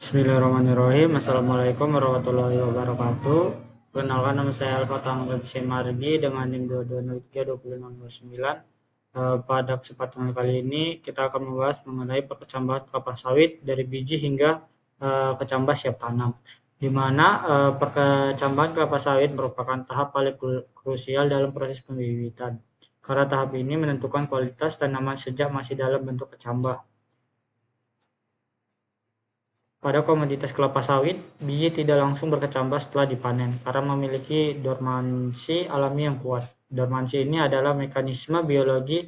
Bismillahirrahmanirrahim. Assalamualaikum warahmatullahi wabarakatuh. Perkenalkan, nama saya Al-Fatah Margi dengan NIM 22032069. Pada kesempatan kali ini kita akan membahas mengenai perkecambahan kelapa sawit dari biji hingga kecambah siap tanam, di mana perkecambahan kelapa sawit merupakan tahap paling krusial dalam proses pembibitan, karena tahap ini menentukan kualitas tanaman sejak masih dalam bentuk kecambah. Pada komoditas kelapa sawit, biji tidak langsung berkecambah setelah dipanen karena memiliki dormansi alami yang kuat. Dormansi ini adalah mekanisme biologi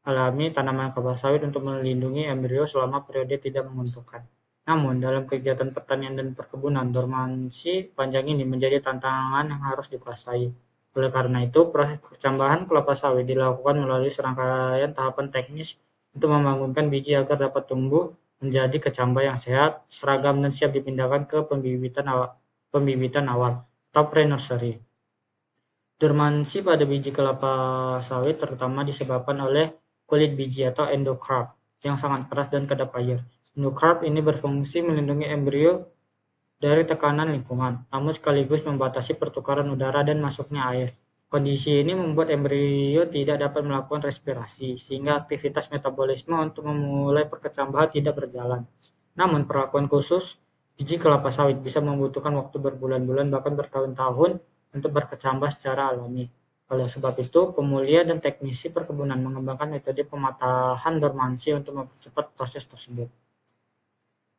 alami tanaman kelapa sawit untuk melindungi embrio selama periode tidak menguntungkan. Namun, dalam kegiatan pertanian dan perkebunan, dormansi panjang ini menjadi tantangan yang harus dikuasai. Oleh karena itu, proses perkecambahan kelapa sawit dilakukan melalui serangkaian tahapan teknis untuk membangunkan biji agar dapat tumbuh menjadi kecambah yang sehat, seragam, dan siap dipindahkan ke pembibitan awal atau pre-nursery. Dormansi pada biji kelapa sawit terutama disebabkan oleh kulit biji atau endocarp yang sangat keras dan kedap air. Endocarp ini berfungsi melindungi embrio dari tekanan lingkungan, namun sekaligus membatasi pertukaran udara dan masuknya air. Kondisi ini membuat embrio tidak dapat melakukan respirasi, sehingga aktivitas metabolisme untuk memulai perkecambahan tidak berjalan. Namun, perlakuan khusus biji kelapa sawit bisa membutuhkan waktu berbulan-bulan bahkan bertahun-tahun untuk berkecambah secara alami. Oleh sebab itu, pemulia dan teknisi perkebunan mengembangkan metode pematahan dormansi untuk mempercepat proses tersebut.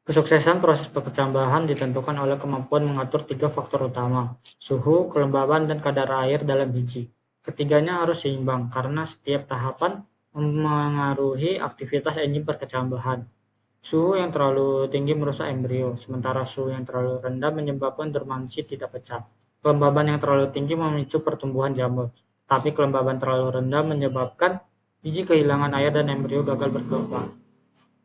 Kesuksesan proses perkecambahan ditentukan oleh kemampuan mengatur 3 faktor utama: suhu, kelembaban, dan kadar air dalam biji. Ketiganya harus seimbang karena setiap tahapan memengaruhi aktivitas enzim perkecambahan. Suhu yang terlalu tinggi merusak embrio, sementara suhu yang terlalu rendah menyebabkan dormansi tidak pecah. Kelembaban yang terlalu tinggi memicu pertumbuhan jamur, tapi kelembaban terlalu rendah menyebabkan biji kehilangan air dan embrio gagal berkembang.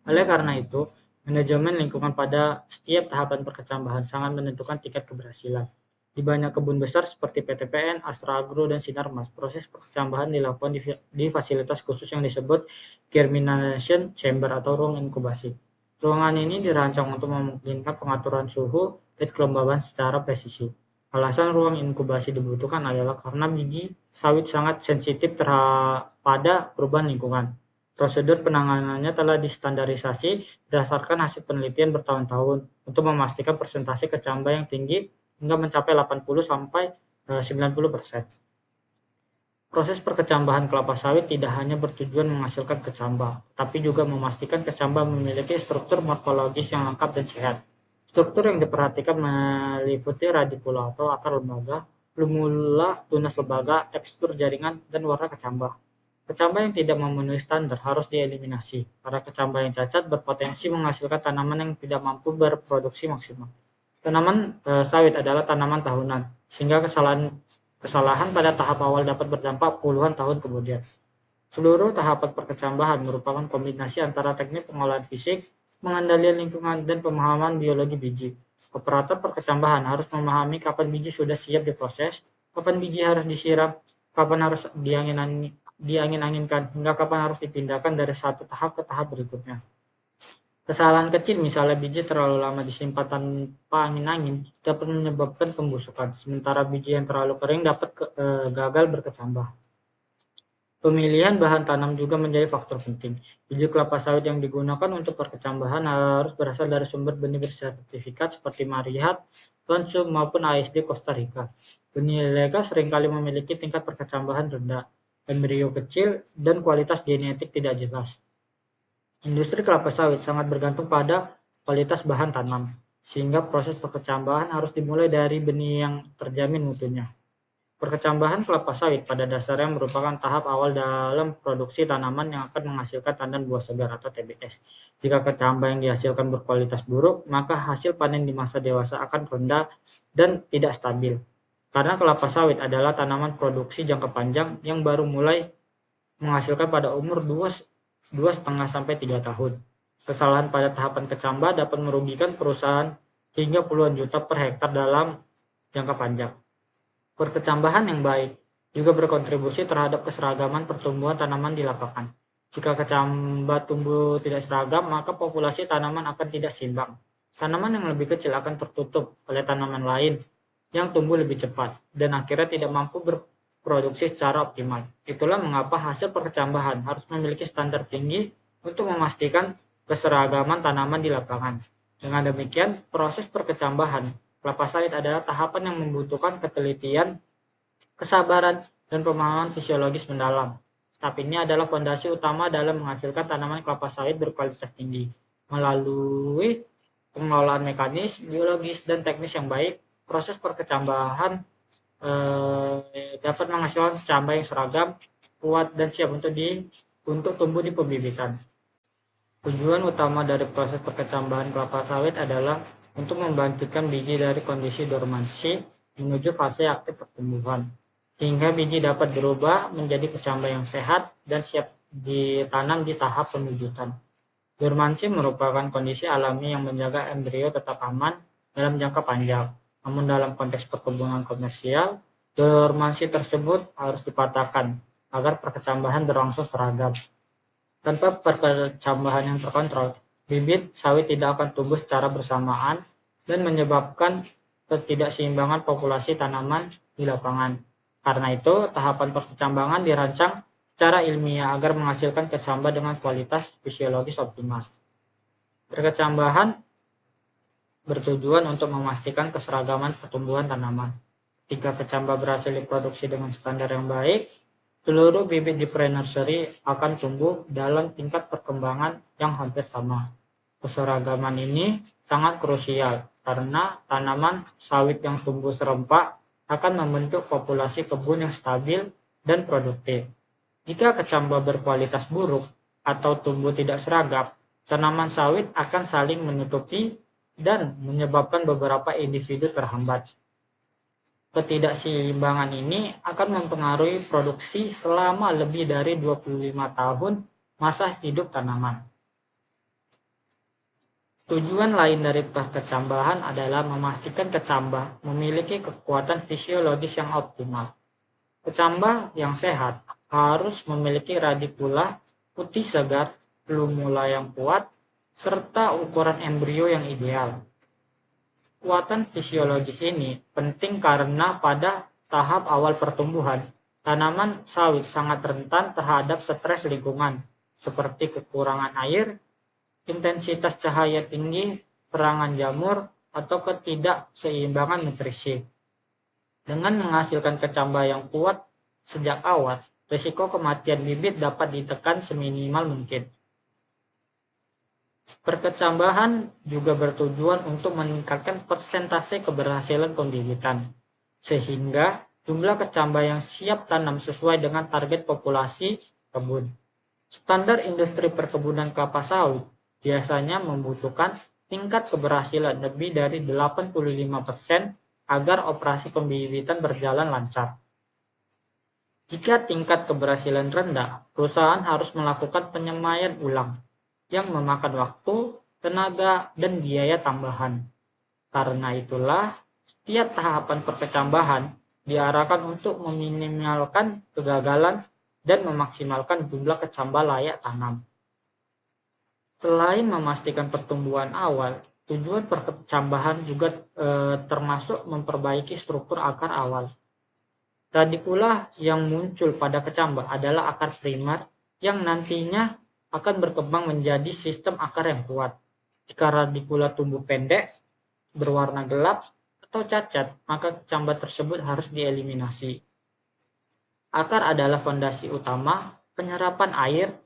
Oleh karena itu, manajemen lingkungan pada setiap tahapan perkecambahan sangat menentukan tingkat keberhasilan. Di banyak kebun besar seperti PTPN, Astra Agro, dan Sinarmas, proses perkecambahan dilakukan di fasilitas khusus yang disebut germination chamber atau ruang inkubasi. Ruangan ini dirancang untuk memungkinkan pengaturan suhu dan kelembaban secara presisi. Alasan ruang inkubasi dibutuhkan adalah karena biji sawit sangat sensitif pada perubahan lingkungan. Prosedur penanganannya telah distandarisasi berdasarkan hasil penelitian bertahun-tahun untuk memastikan persentase kecambah yang tinggi hingga mencapai 80-90%. Proses perkecambahan kelapa sawit tidak hanya bertujuan menghasilkan kecambah, tapi juga memastikan kecambah memiliki struktur morfologis yang lengkap dan sehat. Struktur yang diperhatikan meliputi radikula atau akar lembaga, lumula, tunas lembaga, tekstur jaringan, dan warna kecambah. Kecambah yang tidak memenuhi standar harus dieliminasi, karena kecambah yang cacat berpotensi menghasilkan tanaman yang tidak mampu berproduksi maksimal. Tanaman sawit adalah tanaman tahunan, sehingga kesalahan pada tahap awal dapat berdampak puluhan tahun kemudian. Seluruh tahapan perkecambahan merupakan kombinasi antara teknik pengolahan fisik, pengendalian lingkungan, dan pemahaman biologi biji. Operator perkecambahan harus memahami kapan biji sudah siap diproses, kapan biji harus disiram, kapan harus diangin-anginkan, hingga kapan harus dipindahkan dari satu tahap ke tahap berikutnya. Kesalahan kecil, misalnya biji terlalu lama disimpan tanpa angin-angin, dapat menyebabkan pembusukan, sementara biji yang terlalu kering dapat gagal berkecambah. Pemilihan bahan tanam juga menjadi faktor penting. Biji kelapa sawit yang digunakan untuk perkecambahan harus berasal dari sumber benih bersertifikat seperti Marihat, Konsum, maupun ASD Costa Rica. Benih ilegal seringkali memiliki tingkat perkecambahan rendah, embrio kecil, dan kualitas genetik tidak jelas. Industri kelapa sawit sangat bergantung pada kualitas bahan tanam, sehingga proses perkecambahan harus dimulai dari benih yang terjamin mutunya. Perkecambahan kelapa sawit pada dasarnya merupakan tahap awal dalam produksi tanaman yang akan menghasilkan tandan buah segar atau TBS. Jika kecambah yang dihasilkan berkualitas buruk, maka hasil panen di masa dewasa akan rendah dan tidak stabil. Karena kelapa sawit adalah tanaman produksi jangka panjang yang baru mulai menghasilkan pada umur 2,5-3 tahun. Kesalahan pada tahapan kecambah dapat merugikan perusahaan hingga puluhan juta per hektar dalam jangka panjang. Perkecambahan yang baik juga berkontribusi terhadap keseragaman pertumbuhan tanaman di lapangan. Jika kecambah tumbuh tidak seragam, maka populasi tanaman akan tidak seimbang. Tanaman yang lebih kecil akan tertutup oleh tanaman lain yang tumbuh lebih cepat dan akhirnya tidak mampu berproduksi secara optimal. Itulah mengapa hasil perkecambahan harus memiliki standar tinggi untuk memastikan keseragaman tanaman di lapangan. Dengan demikian, proses perkecambahan kelapa sawit adalah tahapan yang membutuhkan ketelitian, kesabaran, dan pemahaman fisiologis mendalam. Tahap ini adalah fondasi utama dalam menghasilkan tanaman kelapa sawit berkualitas tinggi. Melalui pengelolaan mekanis, biologis, dan teknis yang baik, proses perkecambahan dapat menghasilkan kecambah yang seragam, kuat, dan siap untuk tumbuh di pembibitan. Tujuan utama dari proses perkecambahan kelapa sawit adalah untuk membangkitkan biji dari kondisi dormansi menuju fase aktif pertumbuhan, sehingga biji dapat berubah menjadi kecambah yang sehat dan siap ditanam di tahap pembibitan. Dormansi merupakan kondisi alami yang menjaga embrio tetap aman dalam jangka panjang. Namun dalam konteks perkebunan komersial, dormansi tersebut harus dipatahkan agar perkecambahan berlangsung seragam. Tanpa perkecambahan yang terkontrol, bibit sawit tidak akan tumbuh secara bersamaan dan menyebabkan ketidakseimbangan populasi tanaman di lapangan. Karena itu, tahapan perkecambahan dirancang secara ilmiah agar menghasilkan kecambah dengan kualitas fisiologis optimal. Perkecambahan bertujuan untuk memastikan keseragaman pertumbuhan tanaman. Ketika kecambah berhasil diproduksi dengan standar yang baik, seluruh bibit di pre-nursery akan tumbuh dalam tingkat perkembangan yang hampir sama. Keseragaman ini sangat krusial karena tanaman sawit yang tumbuh serempak akan membentuk populasi kebun yang stabil dan produktif. Jika kecambah berkualitas buruk atau tumbuh tidak seragam, tanaman sawit akan saling menutupi dan menyebabkan beberapa individu terhambat. Ketidakseimbangan ini akan mempengaruhi produksi selama lebih dari 25 tahun masa hidup tanaman. Tujuan lain dari perkecambahan adalah memastikan kecambah memiliki kekuatan fisiologis yang optimal. Kecambah yang sehat harus memiliki radikula putih segar, plumula yang kuat, serta ukuran embrio yang ideal. Kekuatan fisiologis ini penting karena pada tahap awal pertumbuhan, tanaman sawit sangat rentan terhadap stres lingkungan, seperti kekurangan air, intensitas cahaya tinggi, serangan jamur, atau ketidakseimbangan nutrisi. Dengan menghasilkan kecambah yang kuat sejak awal, risiko kematian bibit dapat ditekan seminimal mungkin. Perkecambahan juga bertujuan untuk meningkatkan persentase keberhasilan pembibitan, sehingga jumlah kecambah yang siap tanam sesuai dengan target populasi kebun. Standar industri perkebunan kelapa sawit biasanya membutuhkan tingkat keberhasilan lebih dari 85% agar operasi pembibitan berjalan lancar. Jika tingkat keberhasilan rendah, perusahaan harus melakukan penyemaian ulang yang memakan waktu, tenaga, dan biaya tambahan. Karena itulah, setiap tahapan perkecambahan diarahkan untuk meminimalkan kegagalan dan memaksimalkan jumlah kecambah layak tanam. Selain memastikan pertumbuhan awal, tujuan perkecambahan juga termasuk memperbaiki struktur akar awal. Radikula yang muncul pada kecambah adalah akar primer yang nantinya akan berkembang menjadi sistem akar yang kuat. Jika radikula tumbuh pendek, berwarna gelap, atau cacat, maka kecambah tersebut harus dieliminasi. Akar adalah fondasi utama penyerapan air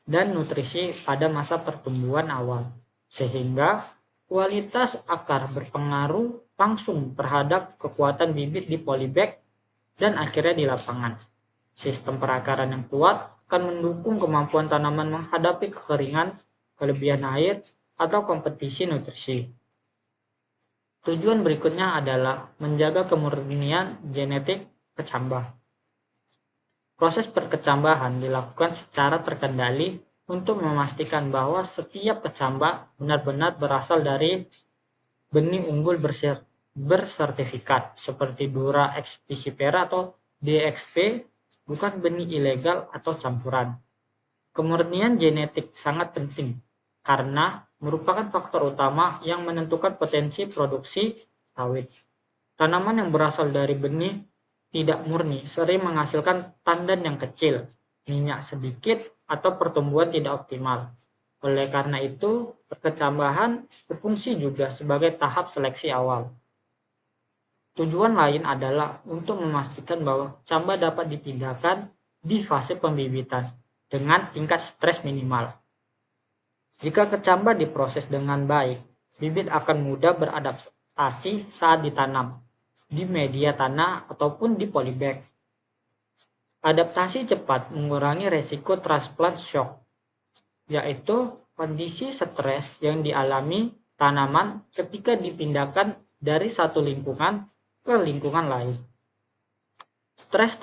dan nutrisi pada masa pertumbuhan awal, sehingga kualitas akar berpengaruh langsung terhadap kekuatan bibit di polybag dan akhirnya di lapangan. Sistem perakaran yang kuat akan mendukung kemampuan tanaman menghadapi kekeringan, kelebihan air, atau kompetisi nutrisi. Tujuan berikutnya adalah menjaga kemurnian genetik kecambah. Proses perkecambahan dilakukan secara terkendali untuk memastikan bahwa setiap kecambah benar-benar berasal dari benih unggul bersertifikat seperti Dura Expicifera atau DXP, bukan benih ilegal atau campuran. Kemurnian genetik sangat penting karena merupakan faktor utama yang menentukan potensi produksi sawit. Tanaman yang berasal dari benih tidak murni sering menghasilkan tandan yang kecil, minyak sedikit, atau pertumbuhan tidak optimal. Oleh karena itu, perkecambahan berfungsi juga sebagai tahap seleksi awal. Tujuan lain adalah untuk memastikan bahwa camba dapat dipindahkan di fase pembibitan dengan tingkat stres minimal. Jika kecamba diproses dengan baik, bibit akan mudah beradaptasi saat ditanam di media tanah ataupun di polybag. Adaptasi cepat mengurangi resiko transplant shock, yaitu kondisi stres yang dialami tanaman ketika dipindahkan dari satu lingkungan ke lingkungan lain. Stres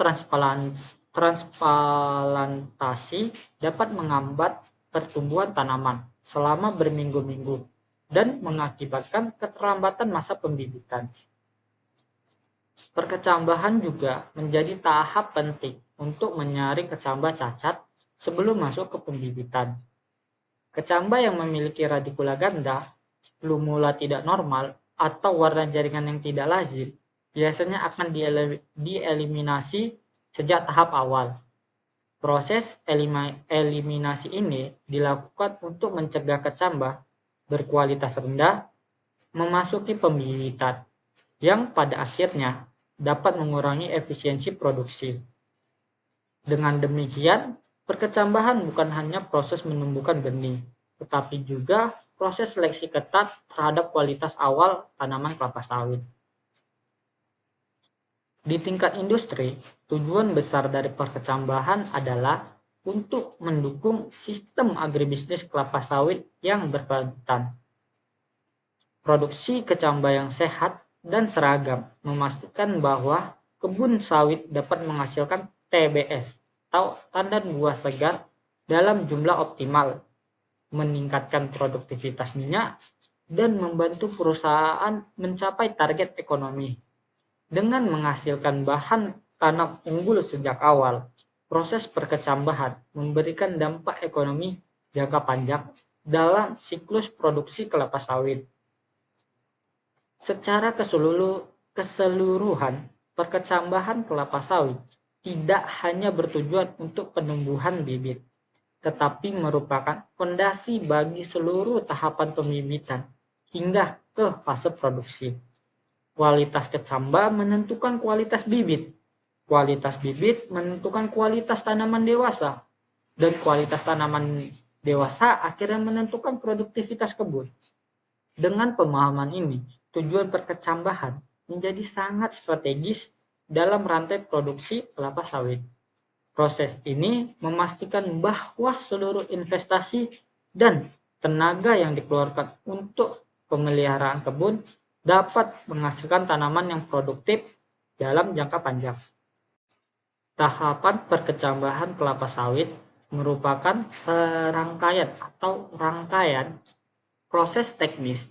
transplantasi dapat menghambat pertumbuhan tanaman selama berminggu-minggu dan mengakibatkan keterlambatan masa pembibitan. Perkecambahan juga menjadi tahap penting untuk menyaring kecamba cacat sebelum masuk ke pembibitan. Kecamba yang memiliki radikula ganda, plumula tidak normal, atau warna jaringan yang tidak lazim biasanya akan dieliminasi sejak tahap awal. Proses eliminasi ini dilakukan untuk mencegah kecamba berkualitas rendah memasuki pembibitan, yang pada akhirnya dapat mengurangi efisiensi produksi. Dengan demikian, perkecambahan bukan hanya proses menumbuhkan benih, tetapi juga proses seleksi ketat terhadap kualitas awal tanaman kelapa sawit. Di tingkat industri, tujuan besar dari perkecambahan adalah untuk mendukung sistem agribisnis kelapa sawit yang berkelanjutan. Produksi kecamba yang sehat dan seragam memastikan bahwa kebun sawit dapat menghasilkan TBS atau tandan buah segar dalam jumlah optimal, meningkatkan produktivitas minyak, dan membantu perusahaan mencapai target ekonomi. Dengan menghasilkan bahan tanam unggul sejak awal, proses perkecambahan memberikan dampak ekonomi jangka panjang dalam siklus produksi kelapa sawit. Secara keseluruhan, perkecambahan kelapa sawit tidak hanya bertujuan untuk penumbuhan bibit, tetapi merupakan fondasi bagi seluruh tahapan pembibitan hingga ke fase produksi. Kualitas kecamba menentukan kualitas bibit. Kualitas bibit menentukan kualitas tanaman dewasa. Dan kualitas tanaman dewasa akhirnya menentukan produktivitas kebun. Dengan pemahaman ini, tujuan perkecambahan menjadi sangat strategis dalam rantai produksi kelapa sawit. Proses ini memastikan bahwa seluruh investasi dan tenaga yang dikeluarkan untuk pemeliharaan kebun dapat menghasilkan tanaman yang produktif dalam jangka panjang. Tahapan perkecambahan kelapa sawit merupakan serangkaian atau rangkaian proses teknis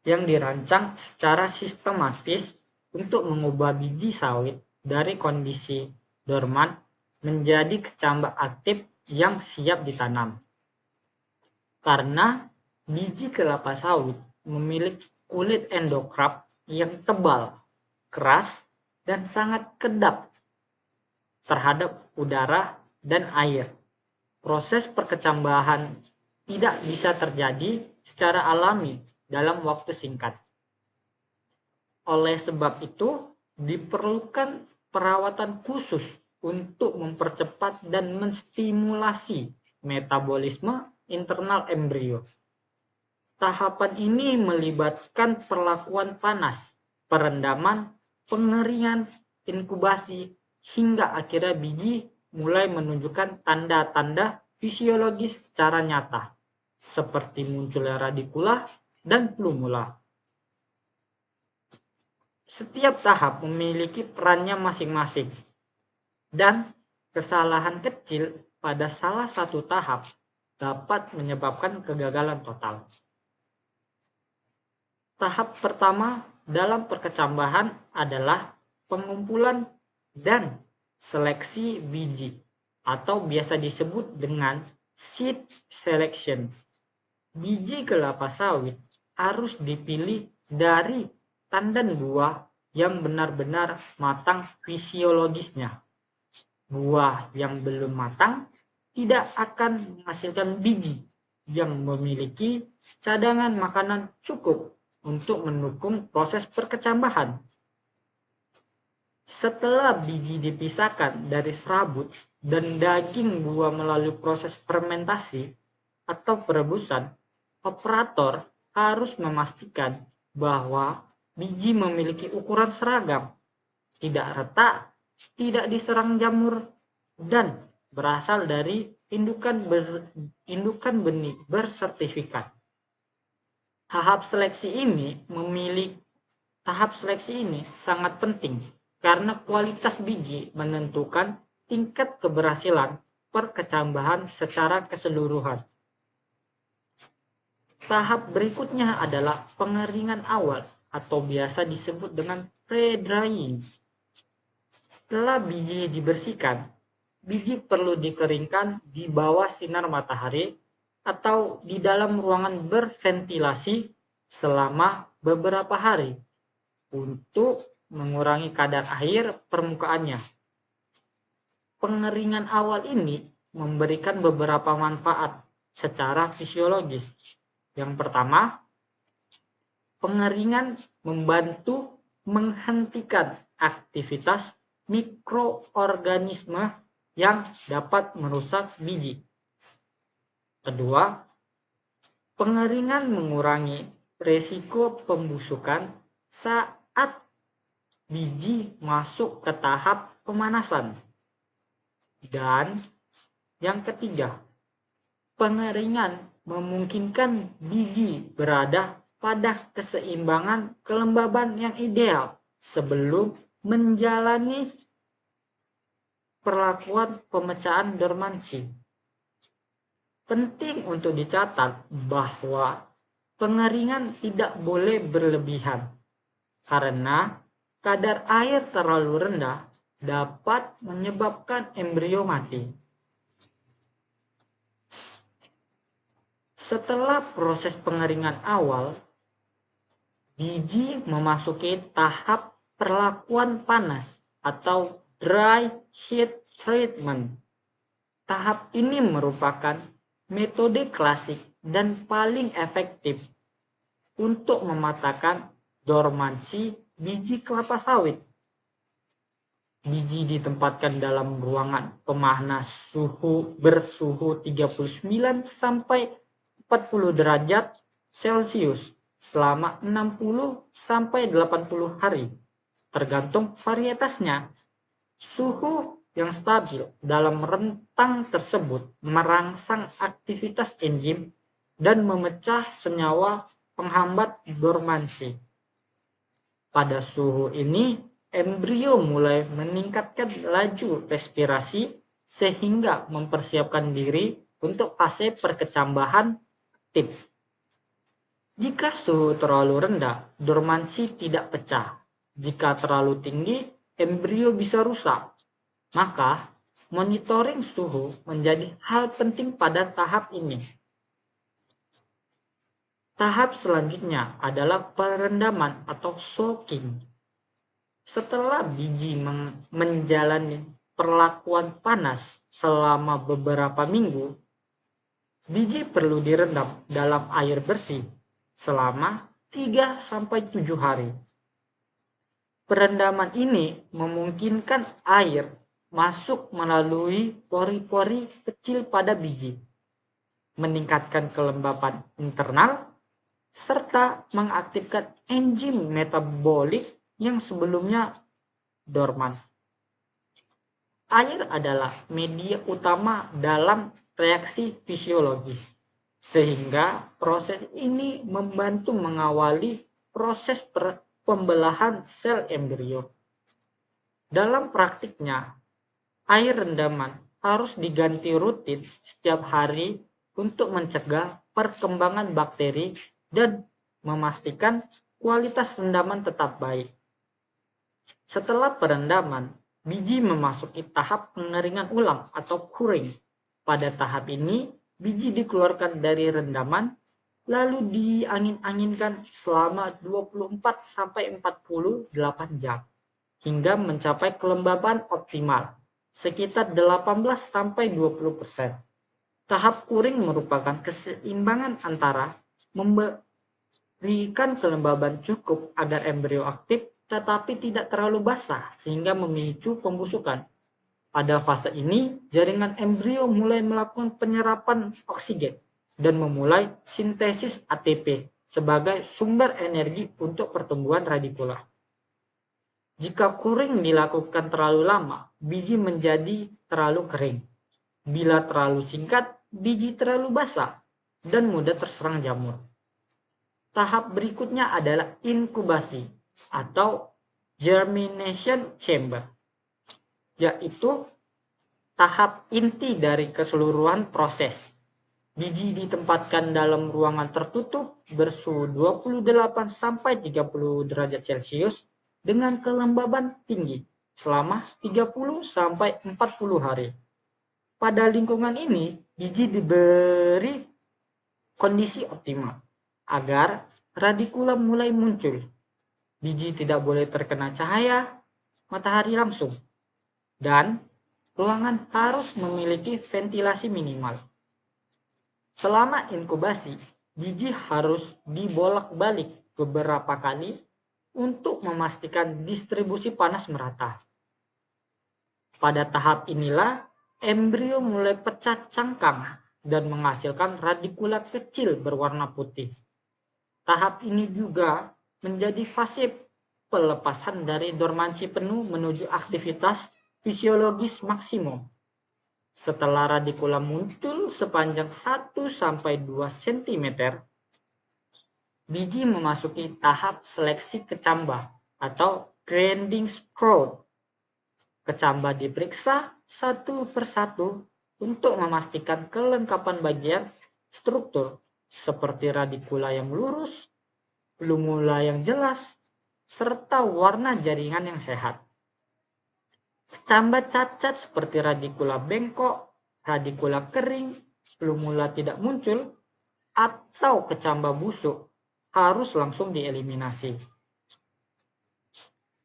yang dirancang secara sistematis untuk mengubah biji sawit dari kondisi dorman menjadi kecamba aktif yang siap ditanam. Karena biji kelapa sawit memiliki kulit endokrap yang tebal, keras, dan sangat kedap terhadap udara dan air. Proses perkecambahan tidak bisa terjadi secara alami dalam waktu singkat. Oleh sebab itu, diperlukan perawatan khusus untuk mempercepat dan menstimulasi metabolisme internal embrio. Tahapan ini melibatkan perlakuan panas, perendaman, pengeringan, inkubasi, hingga akhirnya biji mulai menunjukkan tanda-tanda fisiologis secara nyata, seperti munculnya radikula dan plumula. Setiap tahap memiliki perannya masing-masing, dan kesalahan kecil pada salah satu tahap dapat menyebabkan kegagalan total. Tahap pertama dalam perkecambahan adalah pengumpulan dan seleksi biji atau biasa disebut dengan seed selection. Biji kelapa sawit harus dipilih dari tandan buah yang benar-benar matang fisiologisnya. Buah yang belum matang tidak akan menghasilkan biji yang memiliki cadangan makanan cukup untuk mendukung proses perkecambahan. Setelah biji dipisahkan dari serabut dan daging buah melalui proses fermentasi atau perebusan, operator harus memastikan bahwa biji memiliki ukuran seragam, tidak retak, tidak diserang jamur, dan berasal dari indukan benih bersertifikat. Tahap seleksi ini sangat penting karena kualitas biji menentukan tingkat keberhasilan perkecambahan secara keseluruhan. Tahap berikutnya adalah pengeringan awal atau biasa disebut dengan pre-drying. Setelah biji dibersihkan, biji perlu dikeringkan di bawah sinar matahari atau di dalam ruangan berventilasi selama beberapa hari untuk mengurangi kadar air permukaannya. Pengeringan awal ini memberikan beberapa manfaat secara fisiologis. Yang pertama, pengeringan membantu menghentikan aktivitas mikroorganisme yang dapat merusak biji. Kedua, pengeringan mengurangi risiko pembusukan saat biji masuk ke tahap pemanasan. Dan yang ketiga, pengeringan memungkinkan biji berada pada keseimbangan kelembaban yang ideal sebelum menjalani perlakuan pemecahan dormansi. Penting untuk dicatat bahwa pengeringan tidak boleh berlebihan karena kadar air terlalu rendah dapat menyebabkan embrio mati. Setelah proses pengeringan awal, biji memasuki tahap perlakuan panas atau dry heat treatment. Tahap ini merupakan metode klasik dan paling efektif untuk mematahkan dormansi biji kelapa sawit. Biji ditempatkan dalam ruangan pemanas bersuhu 39 sampai 40 derajat Celcius selama 60 sampai 80 hari, tergantung varietasnya. Suhu yang stabil dalam rentang tersebut merangsang aktivitas enzim dan memecah senyawa penghambat dormansi. Pada suhu ini, embrio mulai meningkatkan laju respirasi sehingga mempersiapkan diri untuk fase perkecambahan aktif. Jika suhu terlalu rendah, dormansi tidak pecah. Jika terlalu tinggi, embrio bisa rusak. Maka, monitoring suhu menjadi hal penting pada tahap ini. Tahap selanjutnya adalah perendaman atau soaking. Setelah biji menjalani perlakuan panas selama beberapa minggu, biji perlu direndam dalam air bersih selama 3-7 hari. Perendaman ini memungkinkan air masuk melalui pori-pori kecil pada biji, meningkatkan kelembapan internal, serta mengaktifkan enzim metabolik yang sebelumnya dorman. Air adalah media utama dalam reaksi fisiologis, sehingga proses ini membantu mengawali proses pembelahan sel embrio. Dalam praktiknya, air rendaman harus diganti rutin setiap hari untuk mencegah perkembangan bakteri dan memastikan kualitas rendaman tetap baik. Setelah perendaman, biji memasuki tahap pengeringan ulang atau curing. Pada tahap ini, biji dikeluarkan dari rendaman lalu diangin-anginkan selama 24-48 jam hingga mencapai kelembaban optimal sekitar 18-20%. Tahap kuring merupakan keseimbangan antara memberikan kelembaban cukup agar embrio aktif tetapi tidak terlalu basah sehingga memicu pembusukan. Pada fase ini, jaringan embrio mulai melakukan penyerapan oksigen dan memulai sintesis ATP sebagai sumber energi untuk pertumbuhan radikula. Jika kuring dilakukan terlalu lama, biji menjadi terlalu kering. Bila terlalu singkat, biji terlalu basah dan mudah terserang jamur. Tahap berikutnya adalah inkubasi atau germination chamber, yaitu tahap inti dari keseluruhan proses. Biji ditempatkan dalam ruangan tertutup bersuhu 28-30 derajat Celcius dengan kelembaban tinggi selama 30-40 hari. Pada lingkungan ini, biji diberi kondisi optimal agar radikula mulai muncul. Biji tidak boleh terkena cahaya matahari langsung, dan ruangan harus memiliki ventilasi minimal. Selama inkubasi, biji harus dibolak-balik beberapa kali untuk memastikan distribusi panas merata. Pada tahap inilah, embrio mulai pecah cangkang dan menghasilkan radikula kecil berwarna putih. Tahap ini juga menjadi fase pelepasan dari dormansi penuh menuju aktivitas fisiologis maksimum. Setelah radikula muncul sepanjang 1-2 cm, biji memasuki tahap seleksi kecambah atau grinding sprout. Kecambah diperiksa satu persatu untuk memastikan kelengkapan bagian struktur seperti radikula yang lurus, plumula yang jelas, serta warna jaringan yang sehat. Kecambah cacat seperti radikula bengkok, radikula kering, plumula tidak muncul, atau kecambah busuk harus langsung dieliminasi.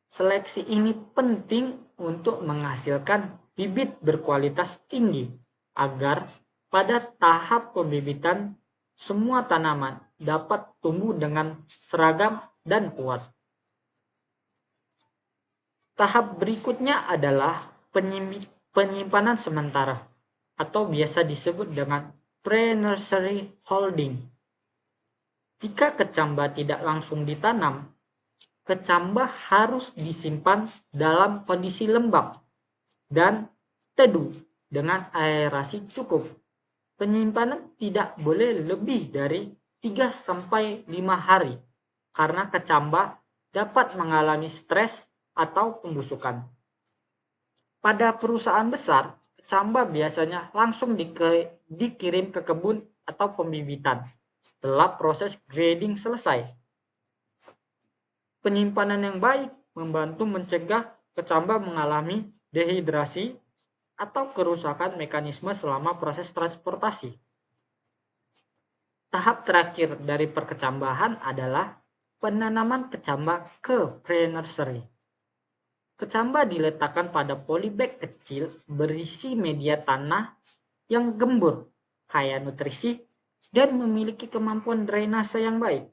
Seleksi ini penting untuk menghasilkan bibit berkualitas tinggi agar pada tahap pembibitan semua tanaman dapat tumbuh dengan seragam dan kuat. Tahap berikutnya adalah penyimpanan sementara atau biasa disebut dengan pre-nursery holding. Jika kecambah tidak langsung ditanam, kecambah harus disimpan dalam kondisi lembab dan teduh dengan aerasi cukup. Penyimpanan tidak boleh lebih dari 3-5 hari karena kecambah dapat mengalami stres atau pembusukan. Pada perusahaan besar, kecambah biasanya langsung dikirim ke kebun atau pembibitan setelah proses grading selesai. Penyimpanan yang baik membantu mencegah kecambah mengalami dehidrasi atau kerusakan mekanisme selama proses transportasi. Tahap terakhir dari perkecambahan adalah penanaman kecambah ke pre-nursery. Kecambah diletakkan pada polybag kecil berisi media tanah yang gembur, kaya nutrisi, dan memiliki kemampuan drainase yang baik.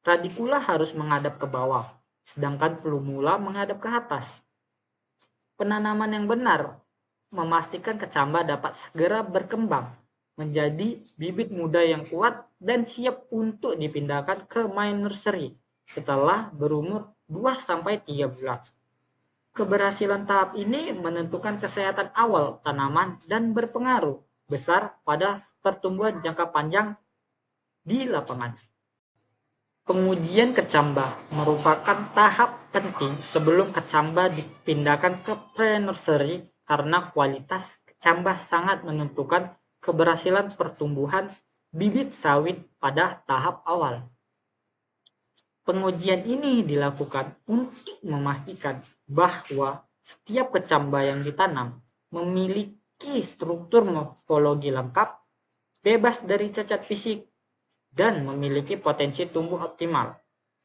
Radikula harus menghadap ke bawah, sedangkan plumula menghadap ke atas. Penanaman yang benar memastikan kecambah dapat segera berkembang menjadi bibit muda yang kuat dan siap untuk dipindahkan ke main nursery setelah berumur 2-3 bulan. Keberhasilan tahap ini menentukan kesehatan awal tanaman dan berpengaruh besar pada pertumbuhan jangka panjang di lapangan. Pengujian kecambah merupakan tahap penting sebelum kecambah dipindahkan ke pre-nursery karena kualitas kecambah sangat menentukan keberhasilan pertumbuhan bibit sawit pada tahap awal. Pengujian ini dilakukan untuk memastikan bahwa setiap kecambah yang ditanam memiliki struktur morfologi lengkap, bebas dari cacat fisik, dan memiliki potensi tumbuh optimal.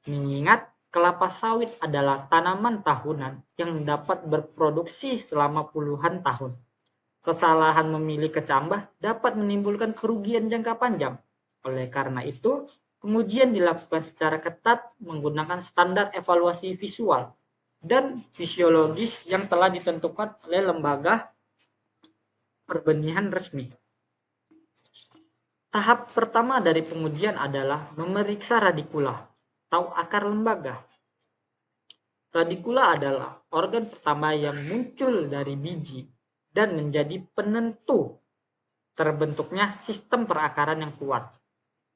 Mengingat kelapa sawit adalah tanaman tahunan yang dapat berproduksi selama puluhan tahun. Kesalahan memilih kecambah dapat menimbulkan kerugian jangka panjang. Oleh karena itu, pengujian dilakukan secara ketat menggunakan standar evaluasi visual dan fisiologis yang telah ditentukan oleh lembaga perbenihan resmi. Tahap pertama dari pengujian adalah memeriksa radikula atau akar lembaga. Radikula adalah organ pertama yang muncul dari biji dan menjadi penentu terbentuknya sistem perakaran yang kuat.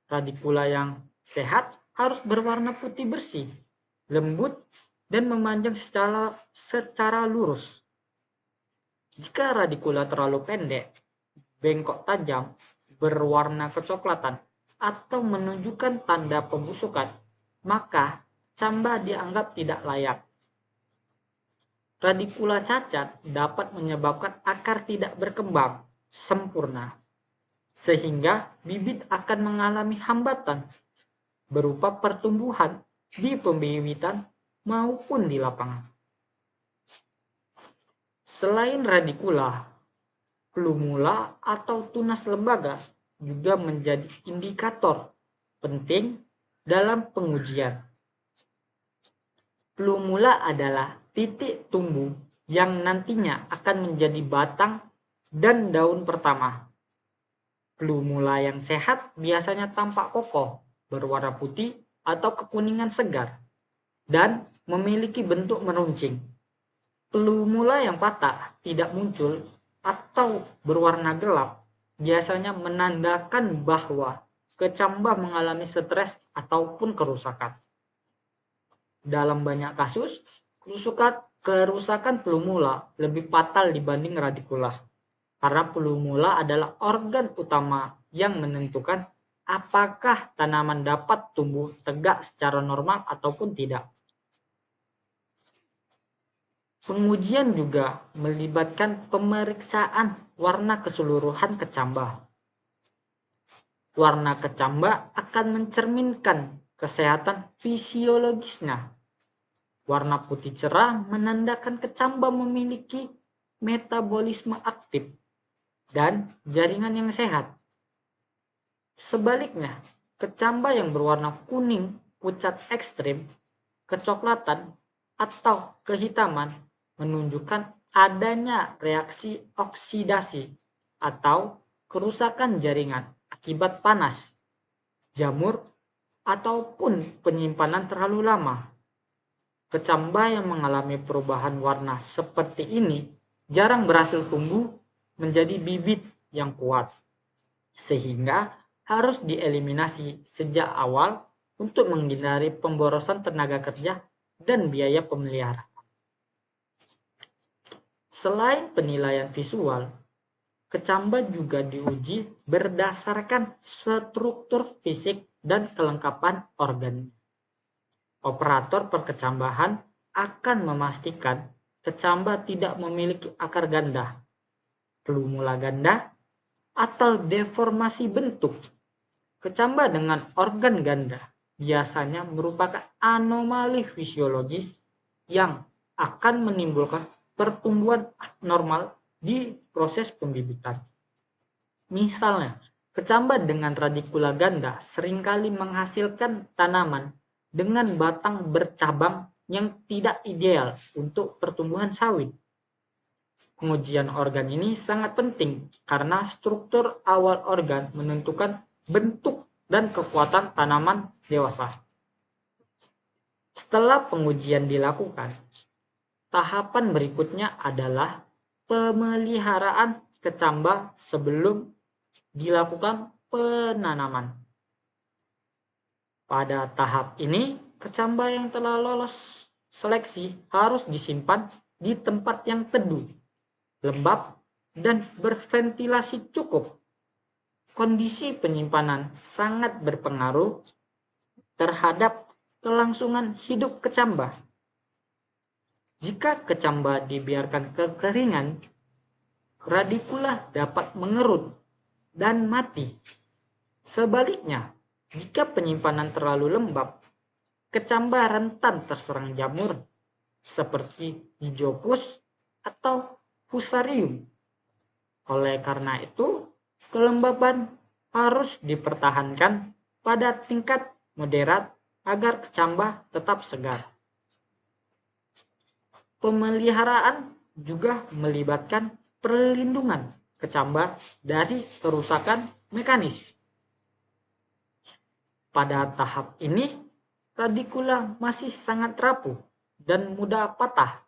Radikula yang sehat harus berwarna putih bersih, lembut, dan memanjang secara lurus. Jika radikula terlalu pendek, bengkok tajam, berwarna kecoklatan, atau menunjukkan tanda pembusukan, maka cambah dianggap tidak layak. Radikula cacat dapat menyebabkan akar tidak berkembang sempurna, sehingga bibit akan mengalami hambatan berupa pertumbuhan di pembibitan maupun di lapangan. Selain radikula, plumula atau tunas lembaga juga menjadi indikator penting dalam pengujian. Plumula adalah titik tumbuh yang nantinya akan menjadi batang dan daun pertama. Plumula yang sehat biasanya tampak kokoh, berwarna putih atau kekuningan segar, dan memiliki bentuk meruncing. Plumula yang patah, tidak muncul, atau berwarna gelap biasanya menandakan bahwa kecambah mengalami stres ataupun kerusakan. Dalam banyak kasus, kerusakan plumula lebih fatal dibanding radikula, karena plumula adalah organ utama yang menentukan apakah tanaman dapat tumbuh tegak secara normal ataupun tidak. Pengujian juga melibatkan pemeriksaan warna keseluruhan kecambah. Warna kecambah akan mencerminkan kesehatan fisiologisnya. Warna putih cerah menandakan kecambah memiliki metabolisme aktif dan jaringan yang sehat. Sebaliknya, kecambah yang berwarna kuning, pucat ekstrim, kecoklatan, atau kehitaman menunjukkan adanya reaksi oksidasi atau kerusakan jaringan akibat panas, jamur, ataupun penyimpanan terlalu lama. Kecambah yang mengalami perubahan warna seperti ini jarang berhasil tumbuh menjadi bibit yang kuat, sehingga harus dieliminasi sejak awal untuk menghindari pemborosan tenaga kerja dan biaya pemeliharaan. Selain penilaian visual, kecambah juga diuji berdasarkan struktur fisik dan kelengkapan organ. Operator perkecambahan akan memastikan kecambah tidak memiliki akar ganda, plumula ganda, atau deformasi bentuk. Kecambah dengan organ ganda biasanya merupakan anomali fisiologis yang akan menimbulkan pertumbuhan abnormal di proses pembibitan. Misalnya, kecambah dengan radikula ganda seringkali menghasilkan tanaman dengan batang bercabang yang tidak ideal untuk pertumbuhan sawit. Pengujian organ ini sangat penting karena struktur awal organ menentukan bentuk dan kekuatan tanaman dewasa. Setelah pengujian dilakukan, tahapan berikutnya adalah pemeliharaan kecambah sebelum dilakukan penanaman. Pada tahap ini, kecambah yang telah lolos seleksi harus disimpan di tempat yang teduh, lembab, dan berventilasi cukup. Kondisi penyimpanan sangat berpengaruh terhadap kelangsungan hidup kecambah. Jika kecambah dibiarkan kekeringan, radikula dapat mengerut dan mati. Sebaliknya, Jika penyimpanan terlalu lembab, kecambah rentan terserang jamur seperti Hijopus atau Fusarium. Oleh karena itu, kelembaban harus dipertahankan pada tingkat moderat agar kecambah tetap segar. Pemeliharaan juga melibatkan perlindungan kecambah dari kerusakan mekanis. Pada tahap ini, radikula masih sangat rapuh dan mudah patah.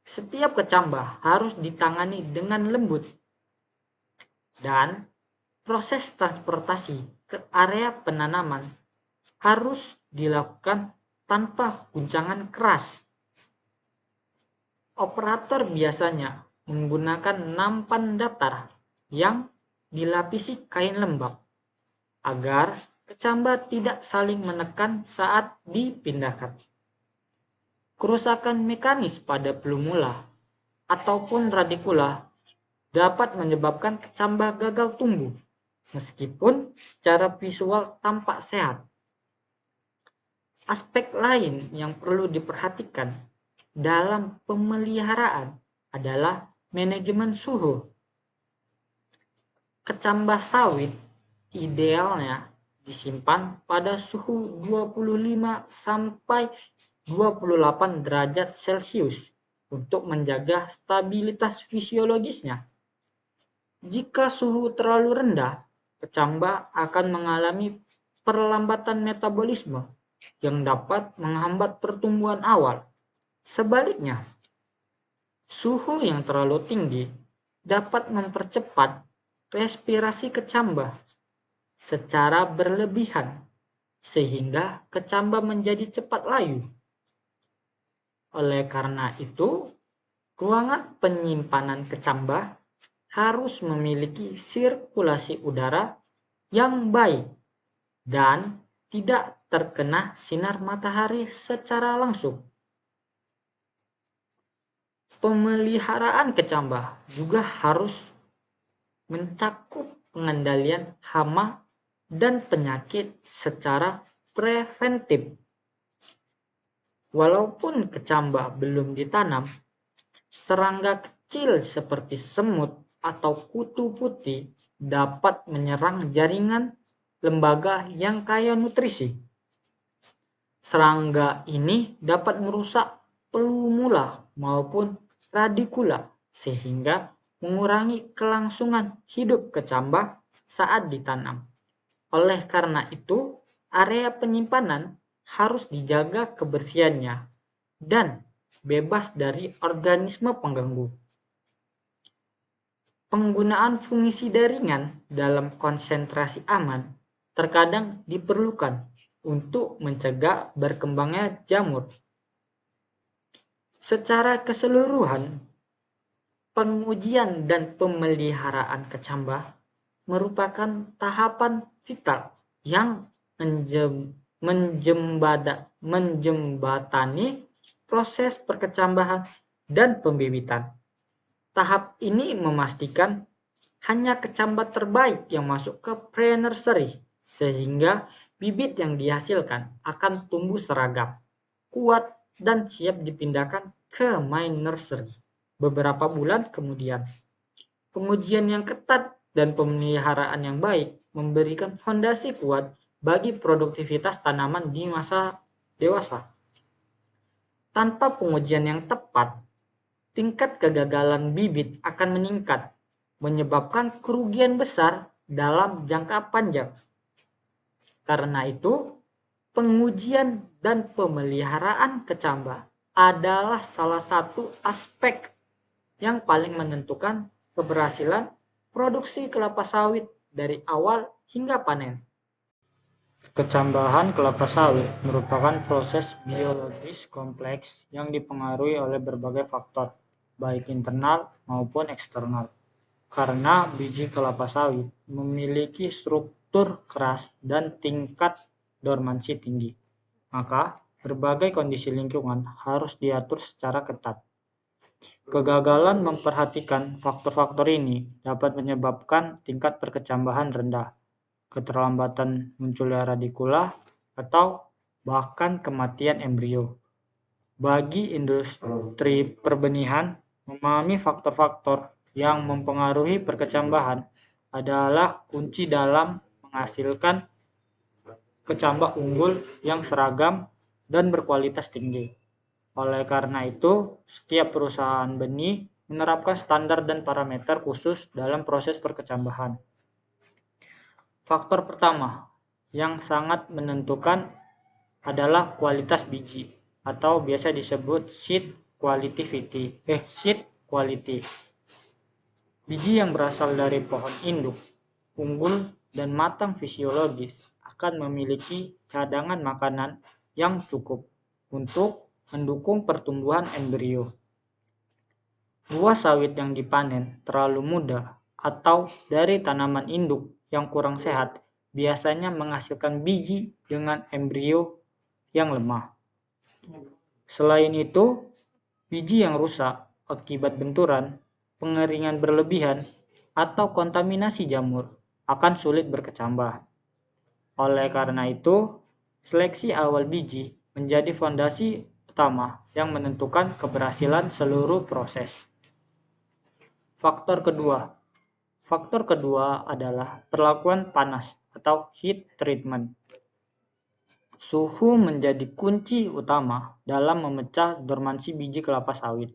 Setiap kecambah harus ditangani dengan lembut dan proses transportasi ke area penanaman harus dilakukan tanpa guncangan keras. Operator biasanya menggunakan nampan datar yang dilapisi kain lembab agar kecambah tidak saling menekan saat dipindahkan. Kerusakan mekanis pada plumula ataupun radikula dapat menyebabkan kecambah gagal tumbuh, meskipun secara visual tampak sehat. Aspek lain yang perlu diperhatikan dalam pemeliharaan adalah manajemen suhu. Kecambah sawit idealnya disimpan pada suhu 25 sampai 28 derajat Celcius untuk menjaga stabilitas fisiologisnya. Jika suhu terlalu rendah, kecambah akan mengalami perlambatan metabolisme yang dapat menghambat pertumbuhan awal. Sebaliknya, suhu yang terlalu tinggi dapat mempercepat respirasi kecambah secara berlebihan, sehingga kecambah menjadi cepat layu. Oleh karena itu, ruangan penyimpanan kecambah harus memiliki sirkulasi udara yang baik dan tidak terkena sinar matahari secara langsung. Pemeliharaan kecambah juga harus mencakup pengendalian hama dan penyakit secara preventif. Walaupun kecambah belum ditanam, serangga kecil seperti semut atau kutu putih dapat menyerang jaringan lembaga yang kaya nutrisi. Serangga ini dapat merusak plumula maupun radikula sehingga mengurangi kelangsungan hidup kecambah saat ditanam. Oleh karena itu, area penyimpanan harus dijaga kebersihannya dan bebas dari organisme pengganggu. Penggunaan fungisida ringan dalam konsentrasi aman terkadang diperlukan untuk mencegah berkembangnya jamur. Secara keseluruhan, pengujian dan pemeliharaan kecambah merupakan tahapan vital yang menjembatani proses perkecambahan dan pembibitan. Tahap ini memastikan hanya kecambah terbaik yang masuk ke pre-nursery, sehingga bibit yang dihasilkan akan tumbuh seragam, kuat, dan siap dipindahkan ke main nursery beberapa bulan kemudian. Pengujian yang ketat dan pemeliharaan yang baik memberikan fondasi kuat bagi produktivitas tanaman di masa dewasa. Tanpa pengujian yang tepat, tingkat kegagalan bibit akan meningkat, menyebabkan kerugian besar dalam jangka panjang. Karena itu, pengujian dan pemeliharaan kecambah adalah salah satu aspek yang paling menentukan keberhasilan produksi kelapa sawit dari awal hingga panen. Kecambahan kelapa sawit merupakan proses biologis kompleks yang dipengaruhi oleh berbagai faktor, baik internal maupun eksternal. Karena biji kelapa sawit memiliki struktur keras dan tingkat dormansi tinggi, maka berbagai kondisi lingkungan harus diatur secara ketat. Kegagalan memperhatikan faktor-faktor ini dapat menyebabkan tingkat perkecambahan rendah, keterlambatan munculnya radikula, atau bahkan kematian embrio. Bagi industri perbenihan, memahami faktor-faktor yang mempengaruhi perkecambahan adalah kunci dalam menghasilkan kecambah unggul yang seragam dan berkualitas tinggi. Oleh karena itu, setiap perusahaan benih menerapkan standar dan parameter khusus dalam proses perkecambahan. Faktor pertama yang sangat menentukan adalah kualitas biji atau biasa disebut seed quality. Biji yang berasal dari pohon induk, unggul, dan matang fisiologis akan memiliki cadangan makanan yang cukup untuk mendukung pertumbuhan embrio. Buah sawit yang dipanen terlalu muda atau dari tanaman induk yang kurang sehat biasanya menghasilkan biji dengan embrio yang lemah. Selain itu, biji yang rusak akibat benturan, pengeringan berlebihan, atau kontaminasi jamur akan sulit berkecambah. Oleh karena itu, seleksi awal biji menjadi fondasi utama yang menentukan keberhasilan seluruh proses. Faktor kedua adalah perlakuan panas atau heat treatment. Suhu menjadi kunci utama dalam memecah dormansi biji kelapa sawit.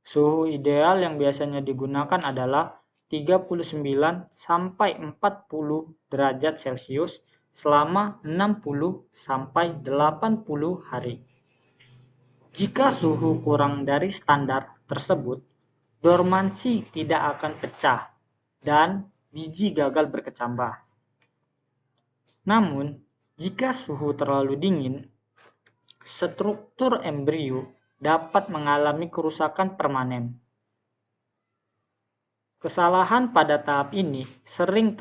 Suhu ideal yang biasanya digunakan adalah 39 sampai 40 derajat Celcius selama 60 sampai 80 hari. Jika suhu kurang dari standar tersebut, dormansi tidak akan pecah dan biji gagal berkecambah. Namun, jika suhu terlalu dingin, struktur embrio dapat mengalami kerusakan permanen. Kesalahan pada tahap ini sering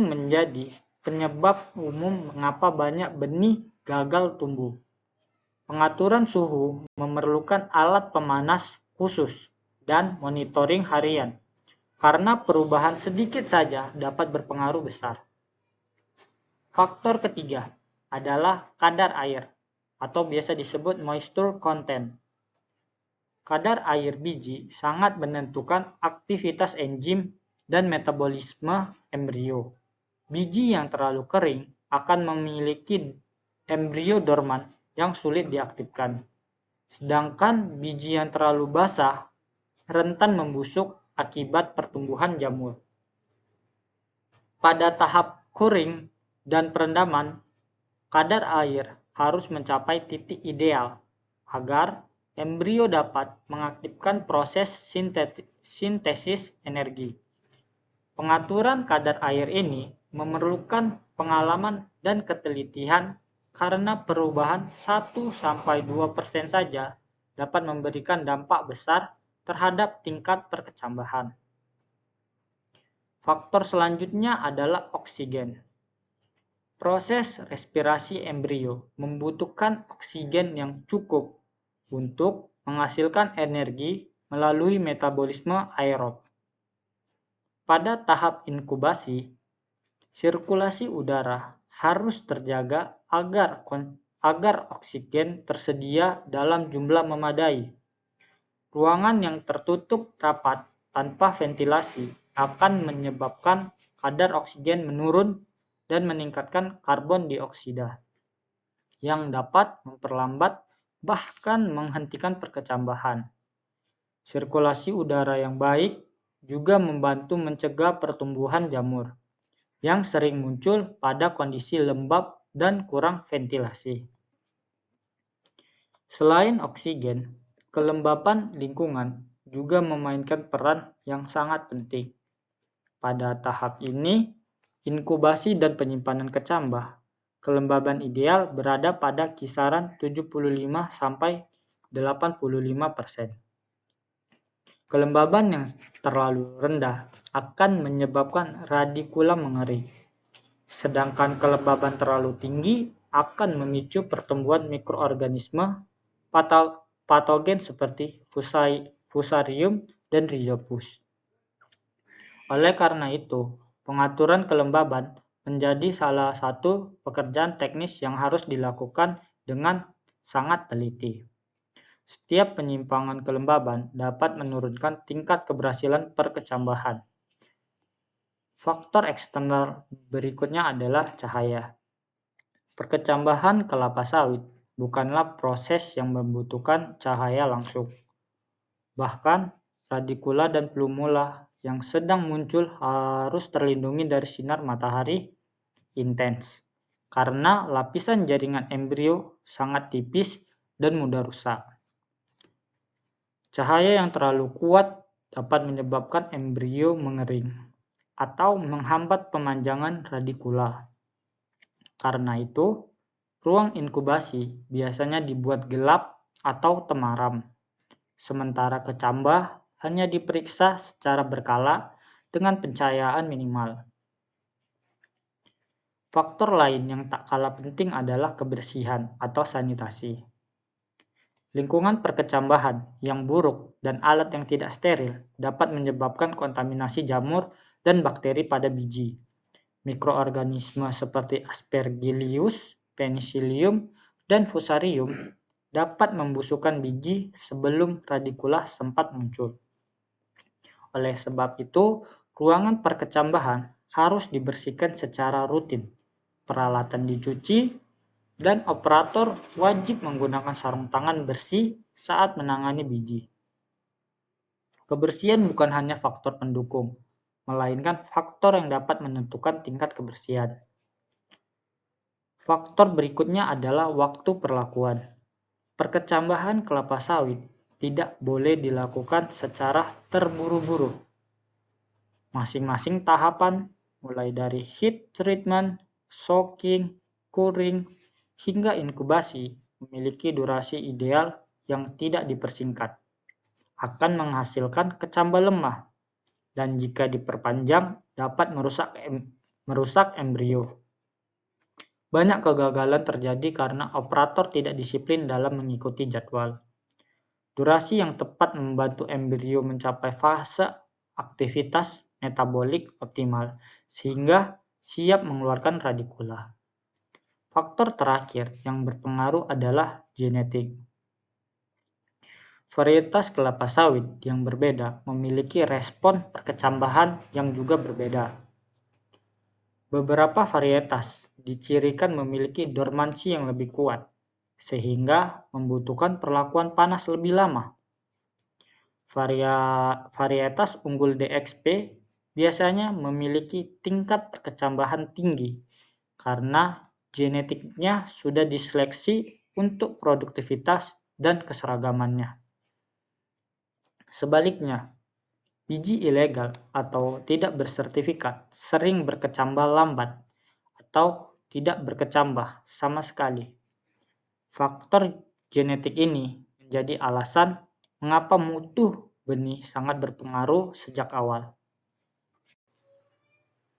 menjadi penyebab umum mengapa banyak benih gagal tumbuh. Pengaturan suhu memerlukan alat pemanas khusus dan monitoring harian, karena perubahan sedikit saja dapat berpengaruh besar. Faktor ketiga adalah kadar air, atau biasa disebut moisture content. Kadar air biji sangat menentukan aktivitas enzim dan metabolisme embrio. Biji yang terlalu kering akan memiliki embrio dorman yang sulit diaktifkan, sedangkan biji yang terlalu basah rentan membusuk akibat pertumbuhan jamur. Pada tahap kuring dan perendaman, kadar air harus mencapai titik ideal agar embrio dapat mengaktifkan proses sintesis energi. Pengaturan kadar air ini memerlukan pengalaman dan ketelitian karena perubahan 1-2% saja dapat memberikan dampak besar terhadap tingkat perkecambahan. Faktor selanjutnya adalah oksigen. Proses respirasi embrio membutuhkan oksigen yang cukup untuk menghasilkan energi melalui metabolisme aerob. Pada tahap inkubasi, sirkulasi udara harus terjaga agar oksigen tersedia dalam jumlah memadai. Ruangan yang tertutup rapat tanpa ventilasi akan menyebabkan kadar oksigen menurun dan meningkatkan karbon dioksida, yang dapat memperlambat bahkan menghentikan perkecambahan. Sirkulasi udara yang baik juga membantu mencegah pertumbuhan jamur, yang sering muncul pada kondisi lembab dan kurang ventilasi. Selain oksigen, kelembapan lingkungan juga memainkan peran yang sangat penting. Pada tahap ini, inkubasi dan penyimpanan kecambah, kelembaban ideal berada pada kisaran 75-85%. Kelembaban yang terlalu rendah akan menyebabkan radikula mengering, sedangkan kelembaban terlalu tinggi akan memicu pertumbuhan mikroorganisme patogen seperti Fusarium dan Rhizopus. Oleh karena itu, Pengaturan kelembaban menjadi salah satu pekerjaan teknis yang harus dilakukan dengan sangat teliti. Setiap penyimpangan kelembaban dapat menurunkan tingkat keberhasilan perkecambahan. Faktor eksternal berikutnya adalah cahaya. Perkecambahan kelapa sawit bukanlah proses yang membutuhkan cahaya langsung. Bahkan, radikula dan plumula yang sedang muncul harus terlindungi dari sinar matahari intens, karena lapisan jaringan embrio sangat tipis dan mudah rusak. Cahaya yang terlalu kuat dapat menyebabkan embrio mengering atau menghambat pemanjangan radikula. Karena itu, ruang inkubasi biasanya dibuat gelap atau temaram, sementara kecambah hanya diperiksa secara berkala dengan pencahayaan minimal. Faktor lain yang tak kalah penting adalah kebersihan atau sanitasi. Lingkungan perkecambahan yang buruk dan alat yang tidak steril dapat menyebabkan kontaminasi jamur dan bakteri pada biji. Mikroorganisme seperti Aspergillus, Penicillium, dan Fusarium dapat membusukkan biji sebelum radikula sempat muncul. Oleh sebab itu, ruangan perkecambahan harus dibersihkan secara rutin, peralatan dicuci, dan operator wajib menggunakan sarung tangan bersih saat menangani biji. Kebersihan bukan hanya faktor pendukung, melainkan faktor yang dapat menentukan tingkat kebersihan. Faktor berikutnya adalah waktu perlakuan. Perkecambahan kelapa sawit tidak boleh dilakukan secara terburu-buru. Masing-masing tahapan, mulai dari heat treatment, soaking, curing, hingga inkubasi, memiliki durasi ideal yang tidak dipersingkat. Akan menghasilkan kecambah lemah, dan jika diperpanjang dapat merusak embrio. Banyak kegagalan terjadi karena operator tidak disiplin dalam mengikuti jadwal. Durasi yang tepat membantu embrio mencapai fase aktivitas metabolik optimal, sehingga siap mengeluarkan radikula. Faktor terakhir yang berpengaruh adalah genetik. Varietas kelapa sawit yang berbeda memiliki respon perkecambahan yang juga berbeda. Beberapa varietas dicirikan memiliki dormansi yang lebih kuat, sehingga membutuhkan perlakuan panas lebih lama. Varietas unggul DXP biasanya memiliki tingkat perkecambahan tinggi karena genetiknya sudah diseleksi untuk produktivitas dan keseragamannya. Sebaliknya, biji ilegal atau tidak bersertifikat sering berkecambah lambat atau tidak berkecambah sama sekali. Faktor genetik ini menjadi alasan mengapa mutu benih sangat berpengaruh sejak awal.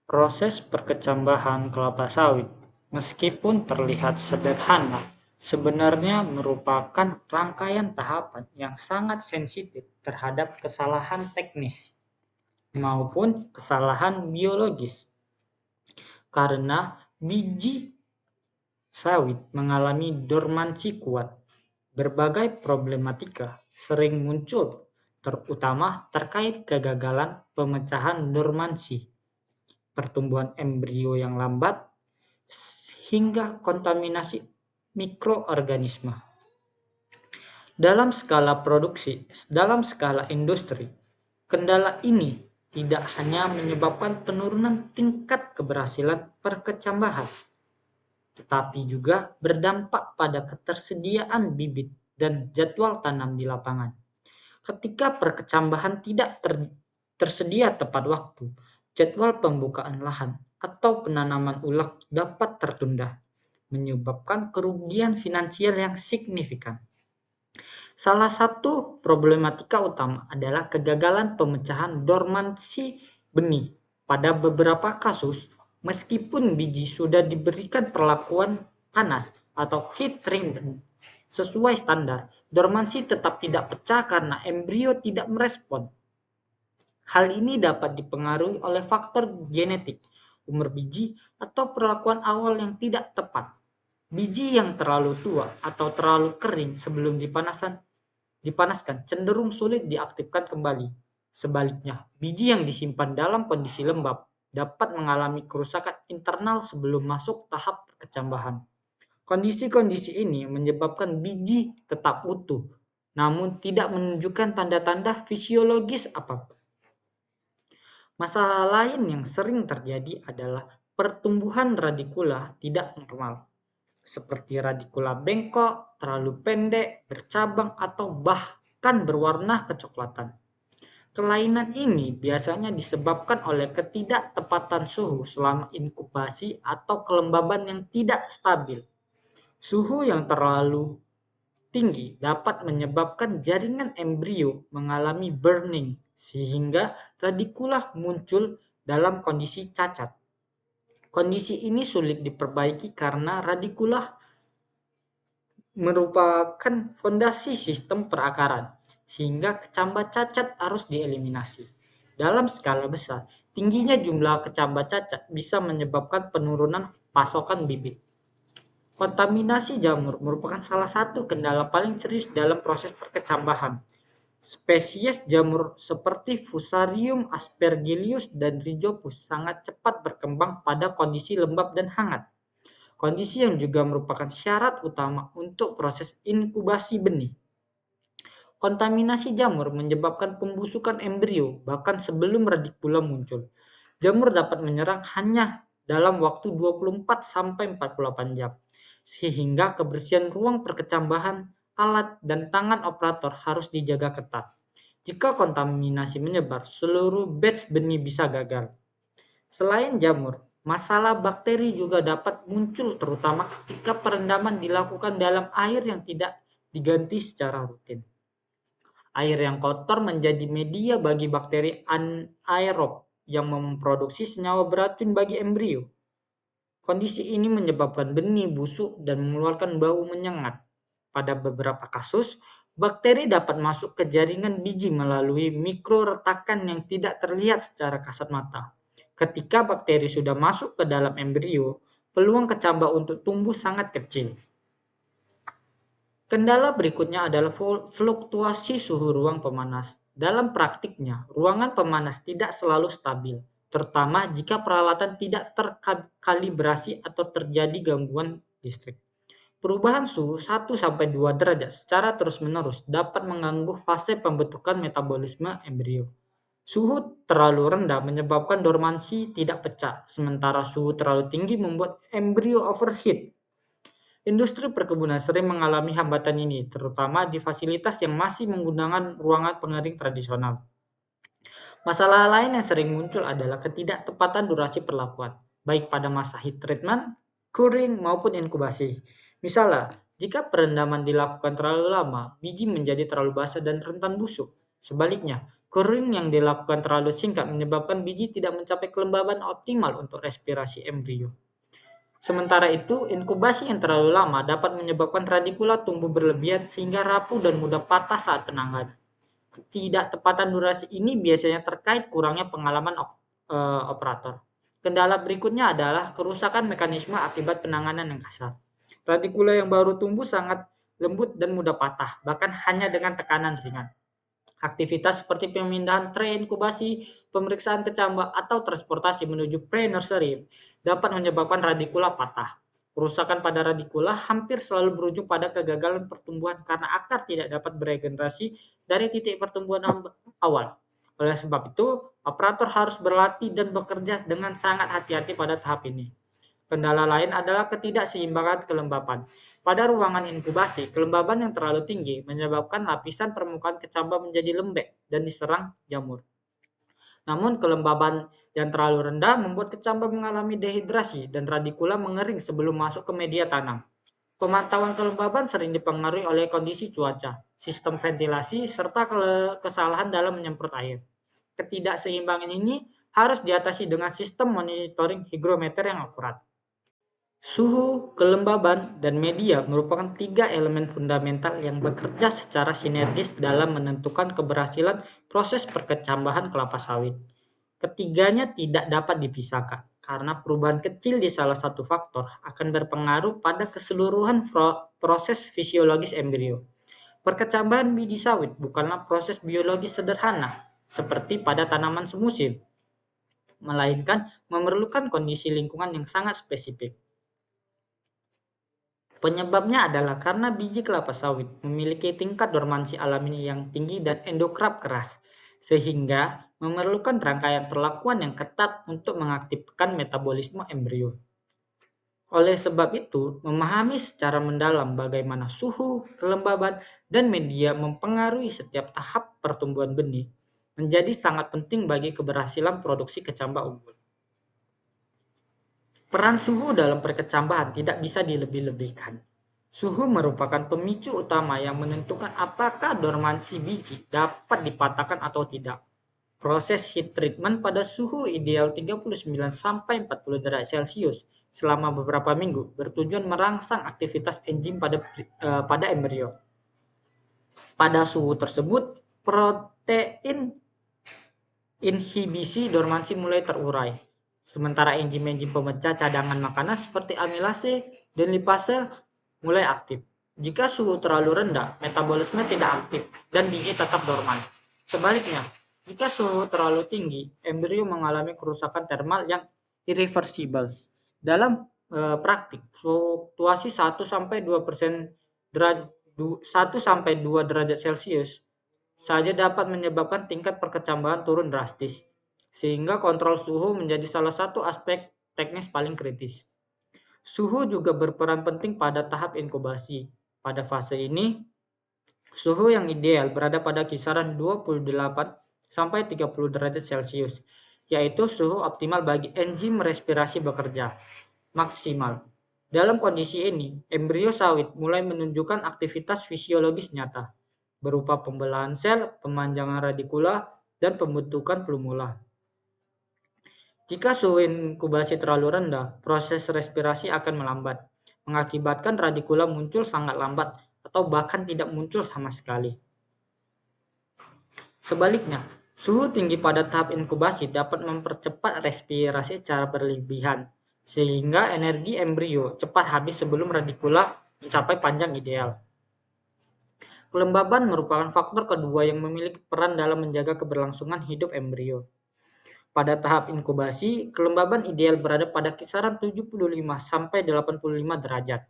Proses perkecambahan kelapa sawit, meskipun terlihat sederhana, sebenarnya merupakan rangkaian tahapan yang sangat sensitif terhadap kesalahan teknis maupun kesalahan biologis. Karena biji sawit mengalami dormansi kuat, berbagai problematika sering muncul, terutama terkait kegagalan pemecahan dormansi, pertumbuhan embrio yang lambat, hingga kontaminasi mikroorganisme. Dalam skala industri, kendala ini tidak hanya menyebabkan penurunan tingkat keberhasilan perkecambahan, tetapi juga berdampak pada ketersediaan bibit dan jadwal tanam di lapangan. Ketika perkecambahan tidak tersedia tepat waktu, jadwal pembukaan lahan atau penanaman ulang dapat tertunda, menyebabkan kerugian finansial yang signifikan. Salah satu problematika utama adalah kegagalan pemecahan dormansi benih. Pada beberapa kasus, meskipun biji sudah diberikan perlakuan panas atau heat treatment sesuai standar, dormansi tetap tidak pecah karena embrio tidak merespon. Hal ini dapat dipengaruhi oleh faktor genetik, umur biji, atau perlakuan awal yang tidak tepat. Biji yang terlalu tua atau terlalu kering sebelum dipanaskan cenderung sulit diaktifkan kembali. Sebaliknya, biji yang disimpan dalam kondisi lembab dapat mengalami kerusakan internal sebelum masuk tahap kecambahan. Kondisi-kondisi ini menyebabkan biji tetap utuh, namun tidak menunjukkan tanda-tanda fisiologis apapun. Masalah lain yang sering terjadi adalah pertumbuhan radikula tidak normal, seperti radikula bengkok, terlalu pendek, bercabang, atau bahkan berwarna kecoklatan. Kelainan ini biasanya disebabkan oleh ketidaktepatan suhu selama inkubasi atau kelembaban yang tidak stabil. Suhu yang terlalu tinggi dapat menyebabkan jaringan embrio mengalami burning, sehingga radikula muncul dalam kondisi cacat. Kondisi ini sulit diperbaiki karena radikula merupakan fondasi sistem perakaran, sehingga kecambah cacat harus dieliminasi. Dalam skala besar, tingginya jumlah kecambah cacat bisa menyebabkan penurunan pasokan bibit. Kontaminasi jamur merupakan salah satu kendala paling serius dalam proses perkecambahan. Spesies jamur seperti Fusarium aspergillus dan Rhizopus sangat cepat berkembang pada kondisi lembab dan hangat. Kondisi yang juga merupakan syarat utama untuk proses inkubasi benih. Kontaminasi jamur menyebabkan pembusukan embrio bahkan sebelum radikula muncul. Jamur dapat menyerang hanya dalam waktu 24 sampai 48 jam, sehingga kebersihan ruang perkecambahan, alat, dan tangan operator harus dijaga ketat. Jika kontaminasi menyebar, seluruh batch benih bisa gagal. Selain jamur, masalah bakteri juga dapat muncul terutama ketika perendaman dilakukan dalam air yang tidak diganti secara rutin. Air yang kotor menjadi media bagi bakteri anaerob yang memproduksi senyawa beracun bagi embrio. Kondisi ini menyebabkan benih busuk dan mengeluarkan bau menyengat. Pada beberapa kasus, bakteri dapat masuk ke jaringan biji melalui mikroretakan yang tidak terlihat secara kasat mata. Ketika bakteri sudah masuk ke dalam embrio, peluang kecambah untuk tumbuh sangat kecil. Kendala berikutnya adalah fluktuasi suhu ruang pemanas. Dalam praktiknya, ruangan pemanas tidak selalu stabil, terutama jika peralatan tidak terkalibrasi atau terjadi gangguan listrik. Perubahan suhu 1-2 derajat secara terus-menerus dapat mengganggu fase pembentukan metabolisme embrio. Suhu terlalu rendah menyebabkan dormansi tidak pecah, sementara suhu terlalu tinggi membuat embrio overheat. Industri perkebunan sering mengalami hambatan ini, terutama di fasilitas yang masih menggunakan ruangan pengering tradisional. Masalah lain yang sering muncul adalah ketidaktepatan durasi perlakuan, baik pada masa heat treatment, curing, maupun inkubasi. Misalnya, jika perendaman dilakukan terlalu lama, biji menjadi terlalu basah dan rentan busuk. Sebaliknya, curing yang dilakukan terlalu singkat menyebabkan biji tidak mencapai kelembaban optimal untuk respirasi embrio. Sementara itu, inkubasi yang terlalu lama dapat menyebabkan radikula tumbuh berlebihan sehingga rapuh dan mudah patah saat penanganan. Ketidaktepatan durasi ini biasanya terkait kurangnya pengalaman operator. Kendala berikutnya adalah kerusakan mekanisme akibat penanganan yang kasar. Radikula yang baru tumbuh sangat lembut dan mudah patah, bahkan hanya dengan tekanan ringan. Aktivitas seperti pemindahan tray inkubasi, pemeriksaan kecambah, atau transportasi menuju pre-nursery dapat menyebabkan radikula patah. Kerusakan pada radikula hampir selalu berujung pada kegagalan pertumbuhan karena akar tidak dapat beregenerasi dari titik pertumbuhan awal. Oleh sebab itu, operator harus berlatih dan bekerja dengan sangat hati-hati pada tahap ini. Kendala lain adalah ketidakseimbangan kelembapan. Pada ruangan inkubasi, kelembaban yang terlalu tinggi menyebabkan lapisan permukaan kecambah menjadi lembek dan diserang jamur. Namun kelembaban yang terlalu rendah membuat kecambah mengalami dehidrasi dan radikula mengering sebelum masuk ke media tanam. Pemantauan kelembaban sering dipengaruhi oleh kondisi cuaca, sistem ventilasi, serta kesalahan dalam menyemprot air. Ketidakseimbangan ini harus diatasi dengan sistem monitoring higrometer yang akurat. Suhu, kelembaban, dan media merupakan 3 elemen fundamental yang bekerja secara sinergis dalam menentukan keberhasilan proses perkecambahan kelapa sawit. Ketiganya tidak dapat dipisahkan, karena perubahan kecil di salah satu faktor akan berpengaruh pada keseluruhan proses fisiologis embrio. Perkecambahan biji sawit bukanlah proses biologis sederhana, seperti pada tanaman semusim, melainkan memerlukan kondisi lingkungan yang sangat spesifik. Penyebabnya adalah karena biji kelapa sawit memiliki tingkat dormansi alami yang tinggi dan endokrap keras, sehingga memerlukan rangkaian perlakuan yang ketat untuk mengaktifkan metabolisme embrio. Oleh sebab itu, memahami secara mendalam bagaimana suhu, kelembaban, dan media mempengaruhi setiap tahap pertumbuhan benih menjadi sangat penting bagi keberhasilan produksi kecambah unggul. Peran suhu dalam perkecambahan tidak bisa dilebih-lebihkan. Suhu merupakan pemicu utama yang menentukan apakah dormansi biji dapat dipatahkan atau tidak. Proses heat treatment pada suhu ideal 39-40 derajat Celcius selama beberapa minggu bertujuan merangsang aktivitas enzim pada embrio. Pada suhu tersebut, protein inhibisi dormansi mulai terurai, sementara enzim-enzim pemecah cadangan makanan seperti amilase dan lipase mulai aktif. Jika suhu terlalu rendah, metabolisme tidak aktif dan biji tetap dorman. Sebaliknya, jika suhu terlalu tinggi, embrio mengalami kerusakan termal yang irreversibel. Dalam praktik, fluktuasi 1-2 derajat saja dapat menyebabkan tingkat perkecambahan turun drastis, sehingga kontrol suhu menjadi salah satu aspek teknis paling kritis. Suhu juga berperan penting pada tahap inkubasi. Pada fase ini, suhu yang ideal berada pada kisaran 28-30 derajat Celcius, yaitu suhu optimal bagi enzim respirasi bekerja maksimal. Dalam kondisi ini, embrio sawit mulai menunjukkan aktivitas fisiologis nyata, berupa pembelahan sel, pemanjangan radikula, dan pembentukan plumula. Jika suhu inkubasi terlalu rendah, proses respirasi akan melambat, mengakibatkan radikula muncul sangat lambat atau bahkan tidak muncul sama sekali. Sebaliknya, suhu tinggi pada tahap inkubasi dapat mempercepat respirasi secara berlebihan, sehingga energi embrio cepat habis sebelum radikula mencapai panjang ideal. Kelembaban merupakan faktor kedua yang memiliki peran dalam menjaga keberlangsungan hidup embrio. Pada tahap inkubasi, kelembaban ideal berada pada kisaran 75-85%.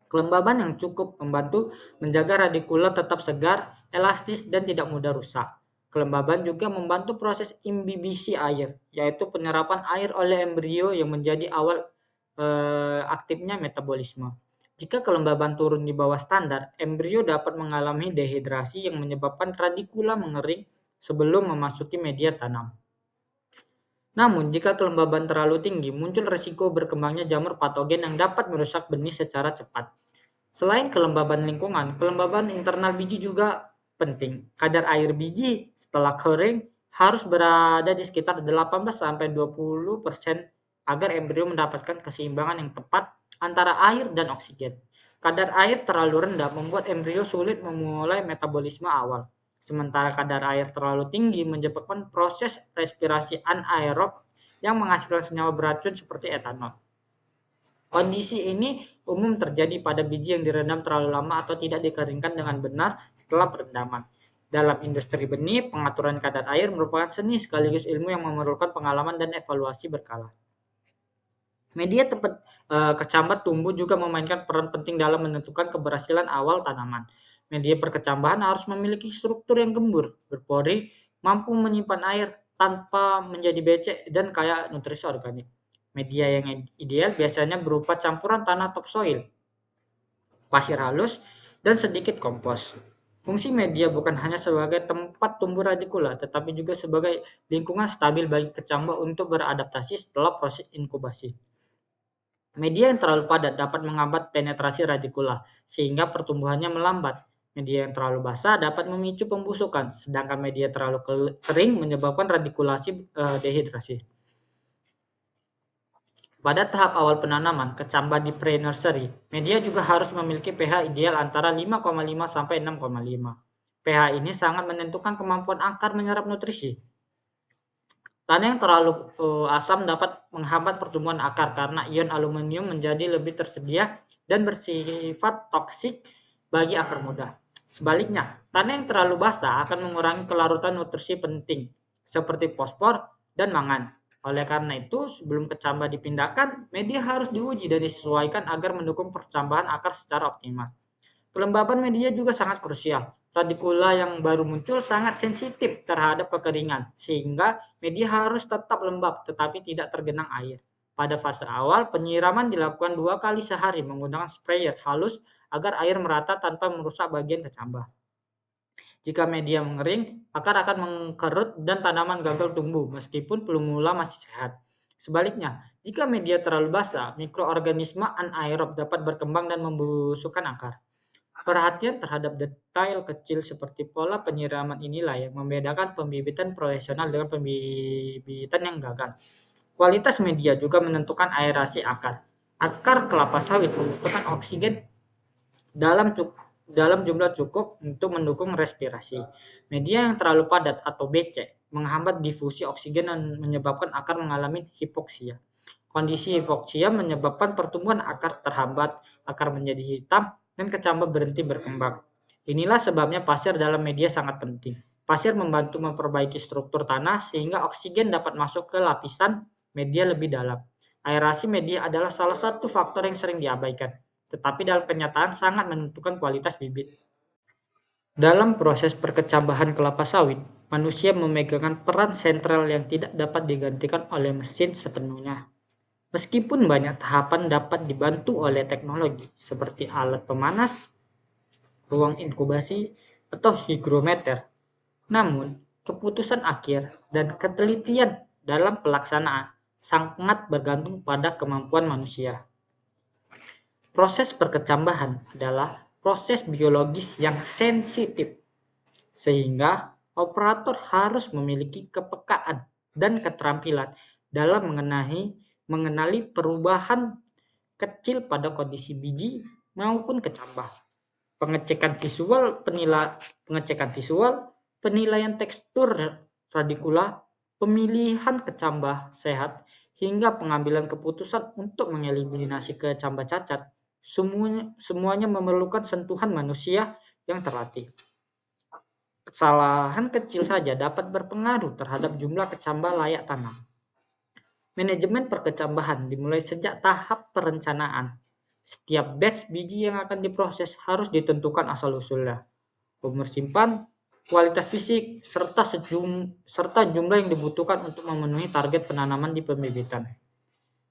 Kelembaban yang cukup membantu menjaga radikula tetap segar, elastis, dan tidak mudah rusak. Kelembaban juga membantu proses imbibisi air, yaitu penyerapan air oleh embrio yang menjadi awal aktifnya metabolisme. Jika kelembaban turun di bawah standar, embrio dapat mengalami dehidrasi yang menyebabkan radikula mengering sebelum memasuki media tanam. Namun, jika kelembaban terlalu tinggi, muncul risiko berkembangnya jamur patogen yang dapat merusak benih secara cepat. Selain kelembaban lingkungan, kelembaban internal biji juga penting. Kadar air biji setelah kering harus berada di sekitar 18-20% agar embrio mendapatkan keseimbangan yang tepat antara air dan oksigen. Kadar air terlalu rendah membuat embrio sulit memulai metabolisme awal, sementara kadar air terlalu tinggi menyebabkan proses respirasi anaerob yang menghasilkan senyawa beracun seperti etanol. Kondisi ini umum terjadi pada biji yang direndam terlalu lama atau tidak dikeringkan dengan benar setelah perendaman. Dalam industri benih, pengaturan kadar air merupakan seni sekaligus ilmu yang memerlukan pengalaman dan evaluasi berkala. Media tempat kecambah tumbuh juga memainkan peran penting dalam menentukan keberhasilan awal tanaman. Media perkecambahan harus memiliki struktur yang gembur, berpori, mampu menyimpan air tanpa menjadi becek, dan kaya nutrisi organik. Media yang ideal biasanya berupa campuran tanah topsoil, pasir halus, dan sedikit kompos. Fungsi media bukan hanya sebagai tempat tumbuh radikula, tetapi juga sebagai lingkungan stabil bagi kecambah untuk beradaptasi setelah proses inkubasi. Media yang terlalu padat dapat menghambat penetrasi radikula, sehingga pertumbuhannya melambat. Media yang terlalu basah dapat memicu pembusukan, sedangkan media terlalu kering menyebabkan radikulasi dehidrasi. Pada tahap awal penanaman kecambah di pre-nursery, media juga harus memiliki pH ideal antara 5,5 sampai 6,5. pH ini sangat menentukan kemampuan akar menyerap nutrisi. Tanah yang terlalu asam dapat menghambat pertumbuhan akar karena ion aluminium menjadi lebih tersedia dan bersifat toksik bagi akar muda. Sebaliknya, tanah yang terlalu basah akan mengurangi kelarutan nutrisi penting seperti fosfor dan mangan. Oleh karena itu, sebelum kecambah dipindahkan, media harus diuji dan disesuaikan agar mendukung percambahan akar secara optimal. Kelembaban media juga sangat krusial. Radikula yang baru muncul sangat sensitif terhadap kekeringan, sehingga media harus tetap lembab tetapi tidak tergenang air. Pada fase awal, penyiraman dilakukan 2 kali sehari menggunakan sprayer halus agar air merata tanpa merusak bagian kecambah. Jika media mengering, akar akan mengkerut dan tanaman gagal tumbuh meskipun pelumula masih sehat. Sebaliknya, jika media terlalu basah, mikroorganisme anaerob dapat berkembang dan membusukkan akar. Perhatian terhadap detail kecil seperti pola penyiraman inilah yang membedakan pembibitan profesional dengan pembibitan yang gagal. Kualitas media juga menentukan aerasi akar. Akar kelapa sawit membutuhkan oksigen dalam jumlah cukup untuk mendukung respirasi. Media yang terlalu padat atau becek menghambat difusi oksigen dan menyebabkan akar mengalami hipoksia. Kondisi hipoksia menyebabkan pertumbuhan akar terhambat, akar menjadi hitam, dan kecambah berhenti berkembang. Inilah sebabnya pasir dalam media sangat penting. Pasir membantu memperbaiki struktur tanah sehingga oksigen dapat masuk ke lapisan media lebih dalam. Aerasi media adalah salah satu faktor yang sering diabaikan, tetapi dalam kenyataan sangat menentukan kualitas bibit. Dalam proses perkecambahan kelapa sawit, manusia memegang peran sentral yang tidak dapat digantikan oleh mesin sepenuhnya. Meskipun banyak tahapan dapat dibantu oleh teknologi seperti alat pemanas, ruang inkubasi, atau hygrometer, namun keputusan akhir dan ketelitian dalam pelaksanaan sangat bergantung pada kemampuan manusia. Proses perkecambahan adalah proses biologis yang sensitif, sehingga operator harus memiliki kepekaan dan keterampilan dalam mengenali perubahan kecil pada kondisi biji maupun kecambah. Pengecekan visual, penilaian tekstur radikula, pemilihan kecambah sehat, hingga pengambilan keputusan untuk mengeliminasi kecambah cacat, semuanya memerlukan sentuhan manusia yang terlatih. Kesalahan kecil saja dapat berpengaruh terhadap jumlah kecambah layak tanam. Manajemen perkecambahan dimulai sejak tahap perencanaan. Setiap batch biji yang akan diproses harus ditentukan asal-usulnya, umur simpan, kualitas fisik, serta jumlah yang dibutuhkan untuk memenuhi target penanaman di pembibitan.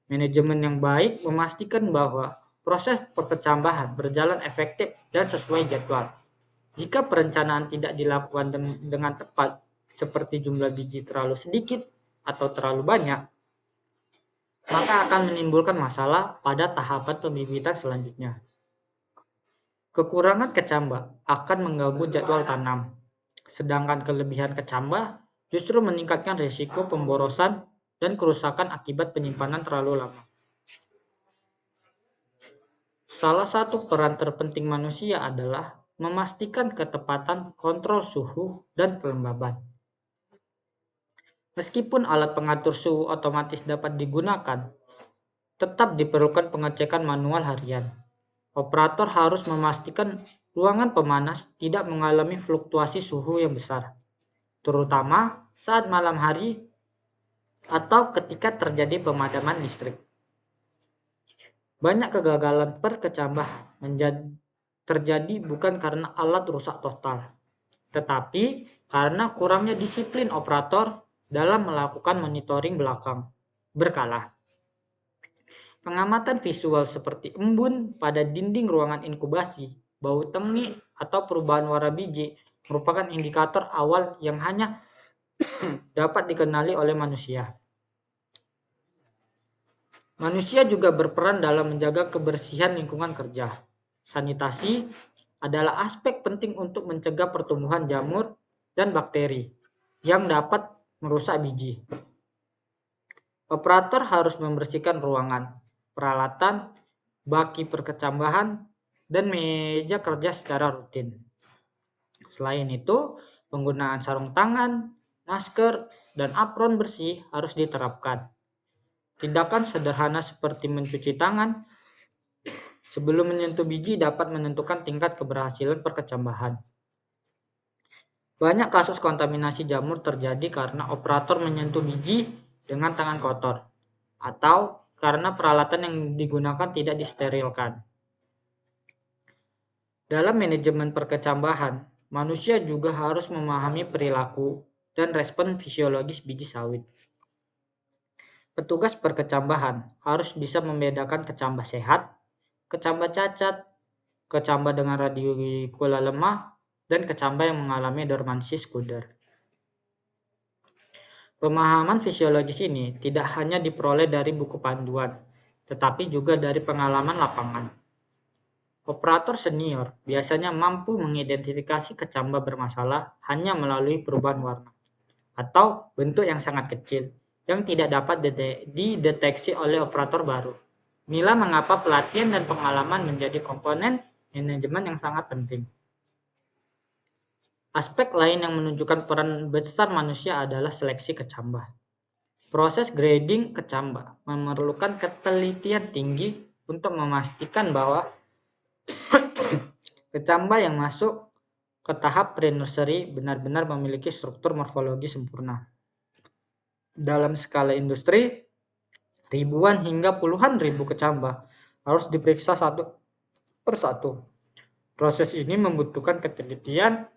Manajemen yang baik memastikan bahwa proses perkecambahan berjalan efektif dan sesuai jadwal. Jika perencanaan tidak dilakukan dengan tepat, seperti jumlah biji terlalu sedikit atau terlalu banyak, maka akan menimbulkan masalah pada tahapan pembibitan selanjutnya. Kekurangan kecambah akan mengganggu jadwal tanam, sedangkan kelebihan kecambah justru meningkatkan risiko pemborosan dan kerusakan akibat penyimpanan terlalu lama. Salah satu peran terpenting manusia adalah memastikan ketepatan kontrol suhu dan kelembaban. Meskipun alat pengatur suhu otomatis dapat digunakan, tetap diperlukan pengecekan manual harian. Operator harus memastikan ruangan pemanas tidak mengalami fluktuasi suhu yang besar, terutama saat malam hari atau ketika terjadi pemadaman listrik. Banyak kegagalan perkecambahan terjadi bukan karena alat rusak total, tetapi karena kurangnya disiplin operator dalam melakukan monitoring berkala. Pengamatan visual seperti embun pada dinding ruangan inkubasi, bau tengik, atau perubahan warna biji merupakan indikator awal yang hanya dapat dikenali oleh manusia. Manusia juga berperan dalam menjaga kebersihan lingkungan kerja. Sanitasi adalah aspek penting untuk mencegah pertumbuhan jamur dan bakteri yang dapat merusak biji. Operator harus membersihkan ruangan, peralatan, baki perkecambahan, dan meja kerja secara rutin. Selain itu, penggunaan sarung tangan, masker, dan apron bersih harus diterapkan. Tindakan sederhana seperti mencuci tangan sebelum menyentuh biji dapat menentukan tingkat keberhasilan perkecambahan. Banyak kasus kontaminasi jamur terjadi karena operator menyentuh biji dengan tangan kotor atau karena peralatan yang digunakan tidak disterilkan. Dalam manajemen perkecambahan, manusia juga harus memahami perilaku dan respon fisiologis biji sawit. Petugas perkecambahan harus bisa membedakan kecambah sehat, kecambah cacat, kecambah dengan radikula lemah, dan kecambah yang mengalami dormansi sekunder. Pemahaman fisiologis ini tidak hanya diperoleh dari buku panduan, tetapi juga dari pengalaman lapangan. Operator senior biasanya mampu mengidentifikasi kecambah bermasalah hanya melalui perubahan warna atau bentuk yang sangat kecil yang tidak dapat dideteksi oleh operator baru. Inilah mengapa pelatihan dan pengalaman menjadi komponen manajemen yang sangat penting. Aspek lain yang menunjukkan peran besar manusia adalah seleksi kecambah. Proses grading kecambah memerlukan ketelitian tinggi untuk memastikan bahwa kecambah yang masuk ke tahap pre-nursery benar-benar memiliki struktur morfologi sempurna. Dalam skala industri, ribuan hingga puluhan ribu kecambah harus diperiksa satu persatu. Proses ini membutuhkan ketelitian,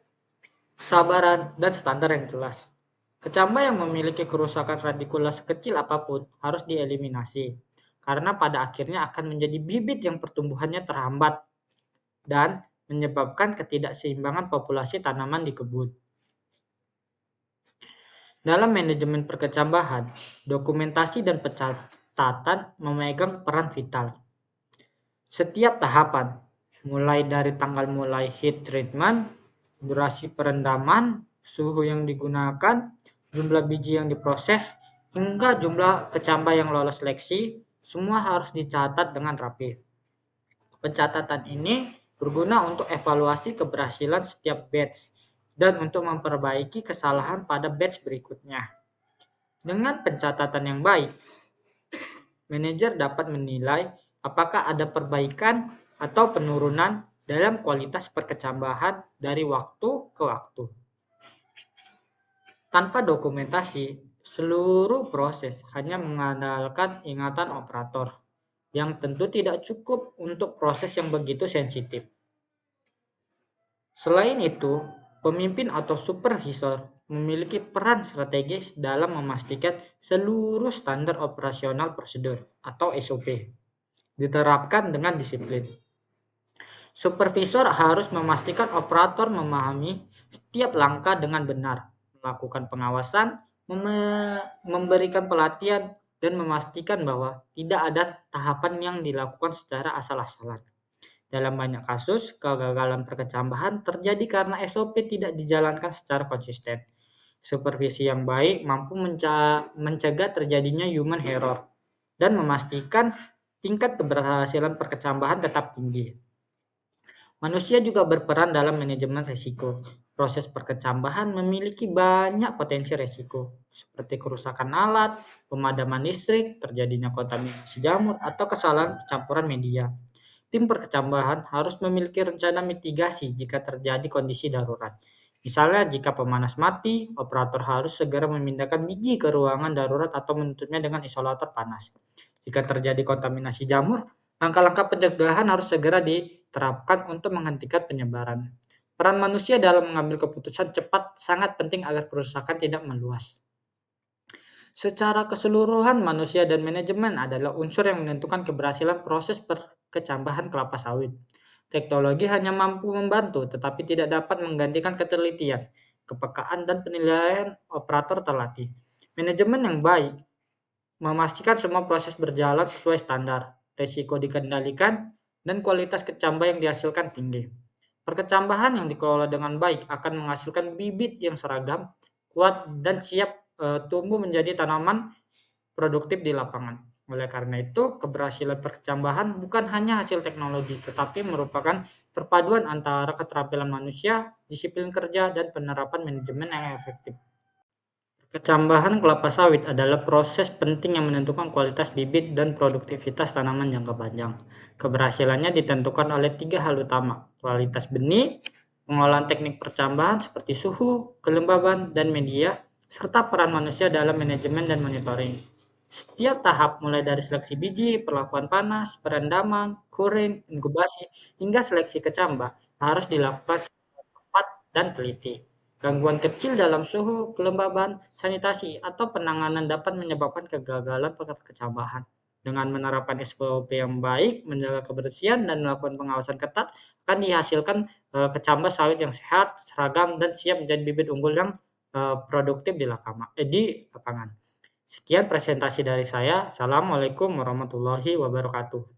kesabaran, dan standar yang jelas. Kecambah yang memiliki kerusakan radikula sekecil apapun harus dieliminasi, karena pada akhirnya akan menjadi bibit yang pertumbuhannya terhambat dan menyebabkan ketidakseimbangan populasi tanaman di kebun. Dalam manajemen perkecambahan, dokumentasi dan pencatatan memegang peran vital. Setiap tahapan, mulai dari tanggal mulai heat treatment, durasi perendaman, suhu yang digunakan, jumlah biji yang diproses, hingga jumlah kecambah yang lolos seleksi, semua harus dicatat dengan rapi. Pencatatan ini berguna untuk evaluasi keberhasilan setiap batch dan untuk memperbaiki kesalahan pada batch berikutnya. Dengan pencatatan yang baik, manajer dapat menilai apakah ada perbaikan atau penurunan dalam kualitas perkecambahan dari waktu ke waktu. Tanpa dokumentasi, seluruh proses hanya mengandalkan ingatan operator, yang tentu tidak cukup untuk proses yang begitu sensitif. Selain itu, pemimpin atau supervisor memiliki peran strategis dalam memastikan seluruh standar operasional prosedur atau SOP diterapkan dengan disiplin. Supervisor harus memastikan operator memahami setiap langkah dengan benar, melakukan pengawasan, memberikan pelatihan, dan memastikan bahwa tidak ada tahapan yang dilakukan secara asal-asalan. Dalam banyak kasus, kegagalan perkecambahan terjadi karena SOP tidak dijalankan secara konsisten. Supervisi yang baik mampu mencegah terjadinya human error dan memastikan tingkat keberhasilan perkecambahan tetap tinggi. Manusia juga berperan dalam manajemen risiko. Proses perkecambahan memiliki banyak potensi risiko, seperti kerusakan alat, pemadaman listrik, terjadinya kontaminasi jamur, atau kesalahan campuran media. Tim perkecambahan harus memiliki rencana mitigasi jika terjadi kondisi darurat. Misalnya, jika pemanas mati, operator harus segera memindahkan biji ke ruangan darurat atau menutupnya dengan isolator panas. Jika terjadi kontaminasi jamur, langkah-langkah pencegahan harus segera diterapkan untuk menghentikan penyebaran. Peran manusia dalam mengambil keputusan cepat sangat penting agar kerusakan tidak meluas. Secara keseluruhan, manusia dan manajemen adalah unsur yang menentukan keberhasilan proses perkecambahan kelapa sawit. Teknologi hanya mampu membantu, tetapi tidak dapat menggantikan ketelitian, kepekaan, dan penilaian operator terlatih. Manajemen yang baik memastikan semua proses berjalan sesuai standar, risiko dikendalikan, dan kualitas kecambah yang dihasilkan tinggi. Perkecambahan yang dikelola dengan baik akan menghasilkan bibit yang seragam, kuat, dan siap tumbuh menjadi tanaman produktif di lapangan. Oleh karena itu, keberhasilan perkecambahan bukan hanya hasil teknologi, tetapi merupakan perpaduan antara keterampilan manusia, disiplin kerja, dan penerapan manajemen yang efektif. Kecambahan kelapa sawit adalah proses penting yang menentukan kualitas bibit dan produktivitas tanaman jangka panjang. Keberhasilannya ditentukan oleh tiga hal utama: kualitas benih, pengolahan teknik percambahan seperti suhu, kelembaban, dan media, serta peran manusia dalam manajemen dan monitoring. Setiap tahap, mulai dari seleksi biji, perlakuan panas, perendaman, kuring, inkubasi, hingga seleksi kecambah, harus dilakukan tepat dan teliti. Gangguan kecil dalam suhu, kelembaban, sanitasi, atau penanganan dapat menyebabkan kegagalan perkecambahan. Dengan menerapkan SOP yang baik, menjaga kebersihan, dan melakukan pengawasan ketat, akan dihasilkan kecambah sawit yang sehat, seragam, dan siap menjadi bibit unggul yang produktif di lapangan. Sekian presentasi dari saya. Assalamualaikum warahmatullahi wabarakatuh.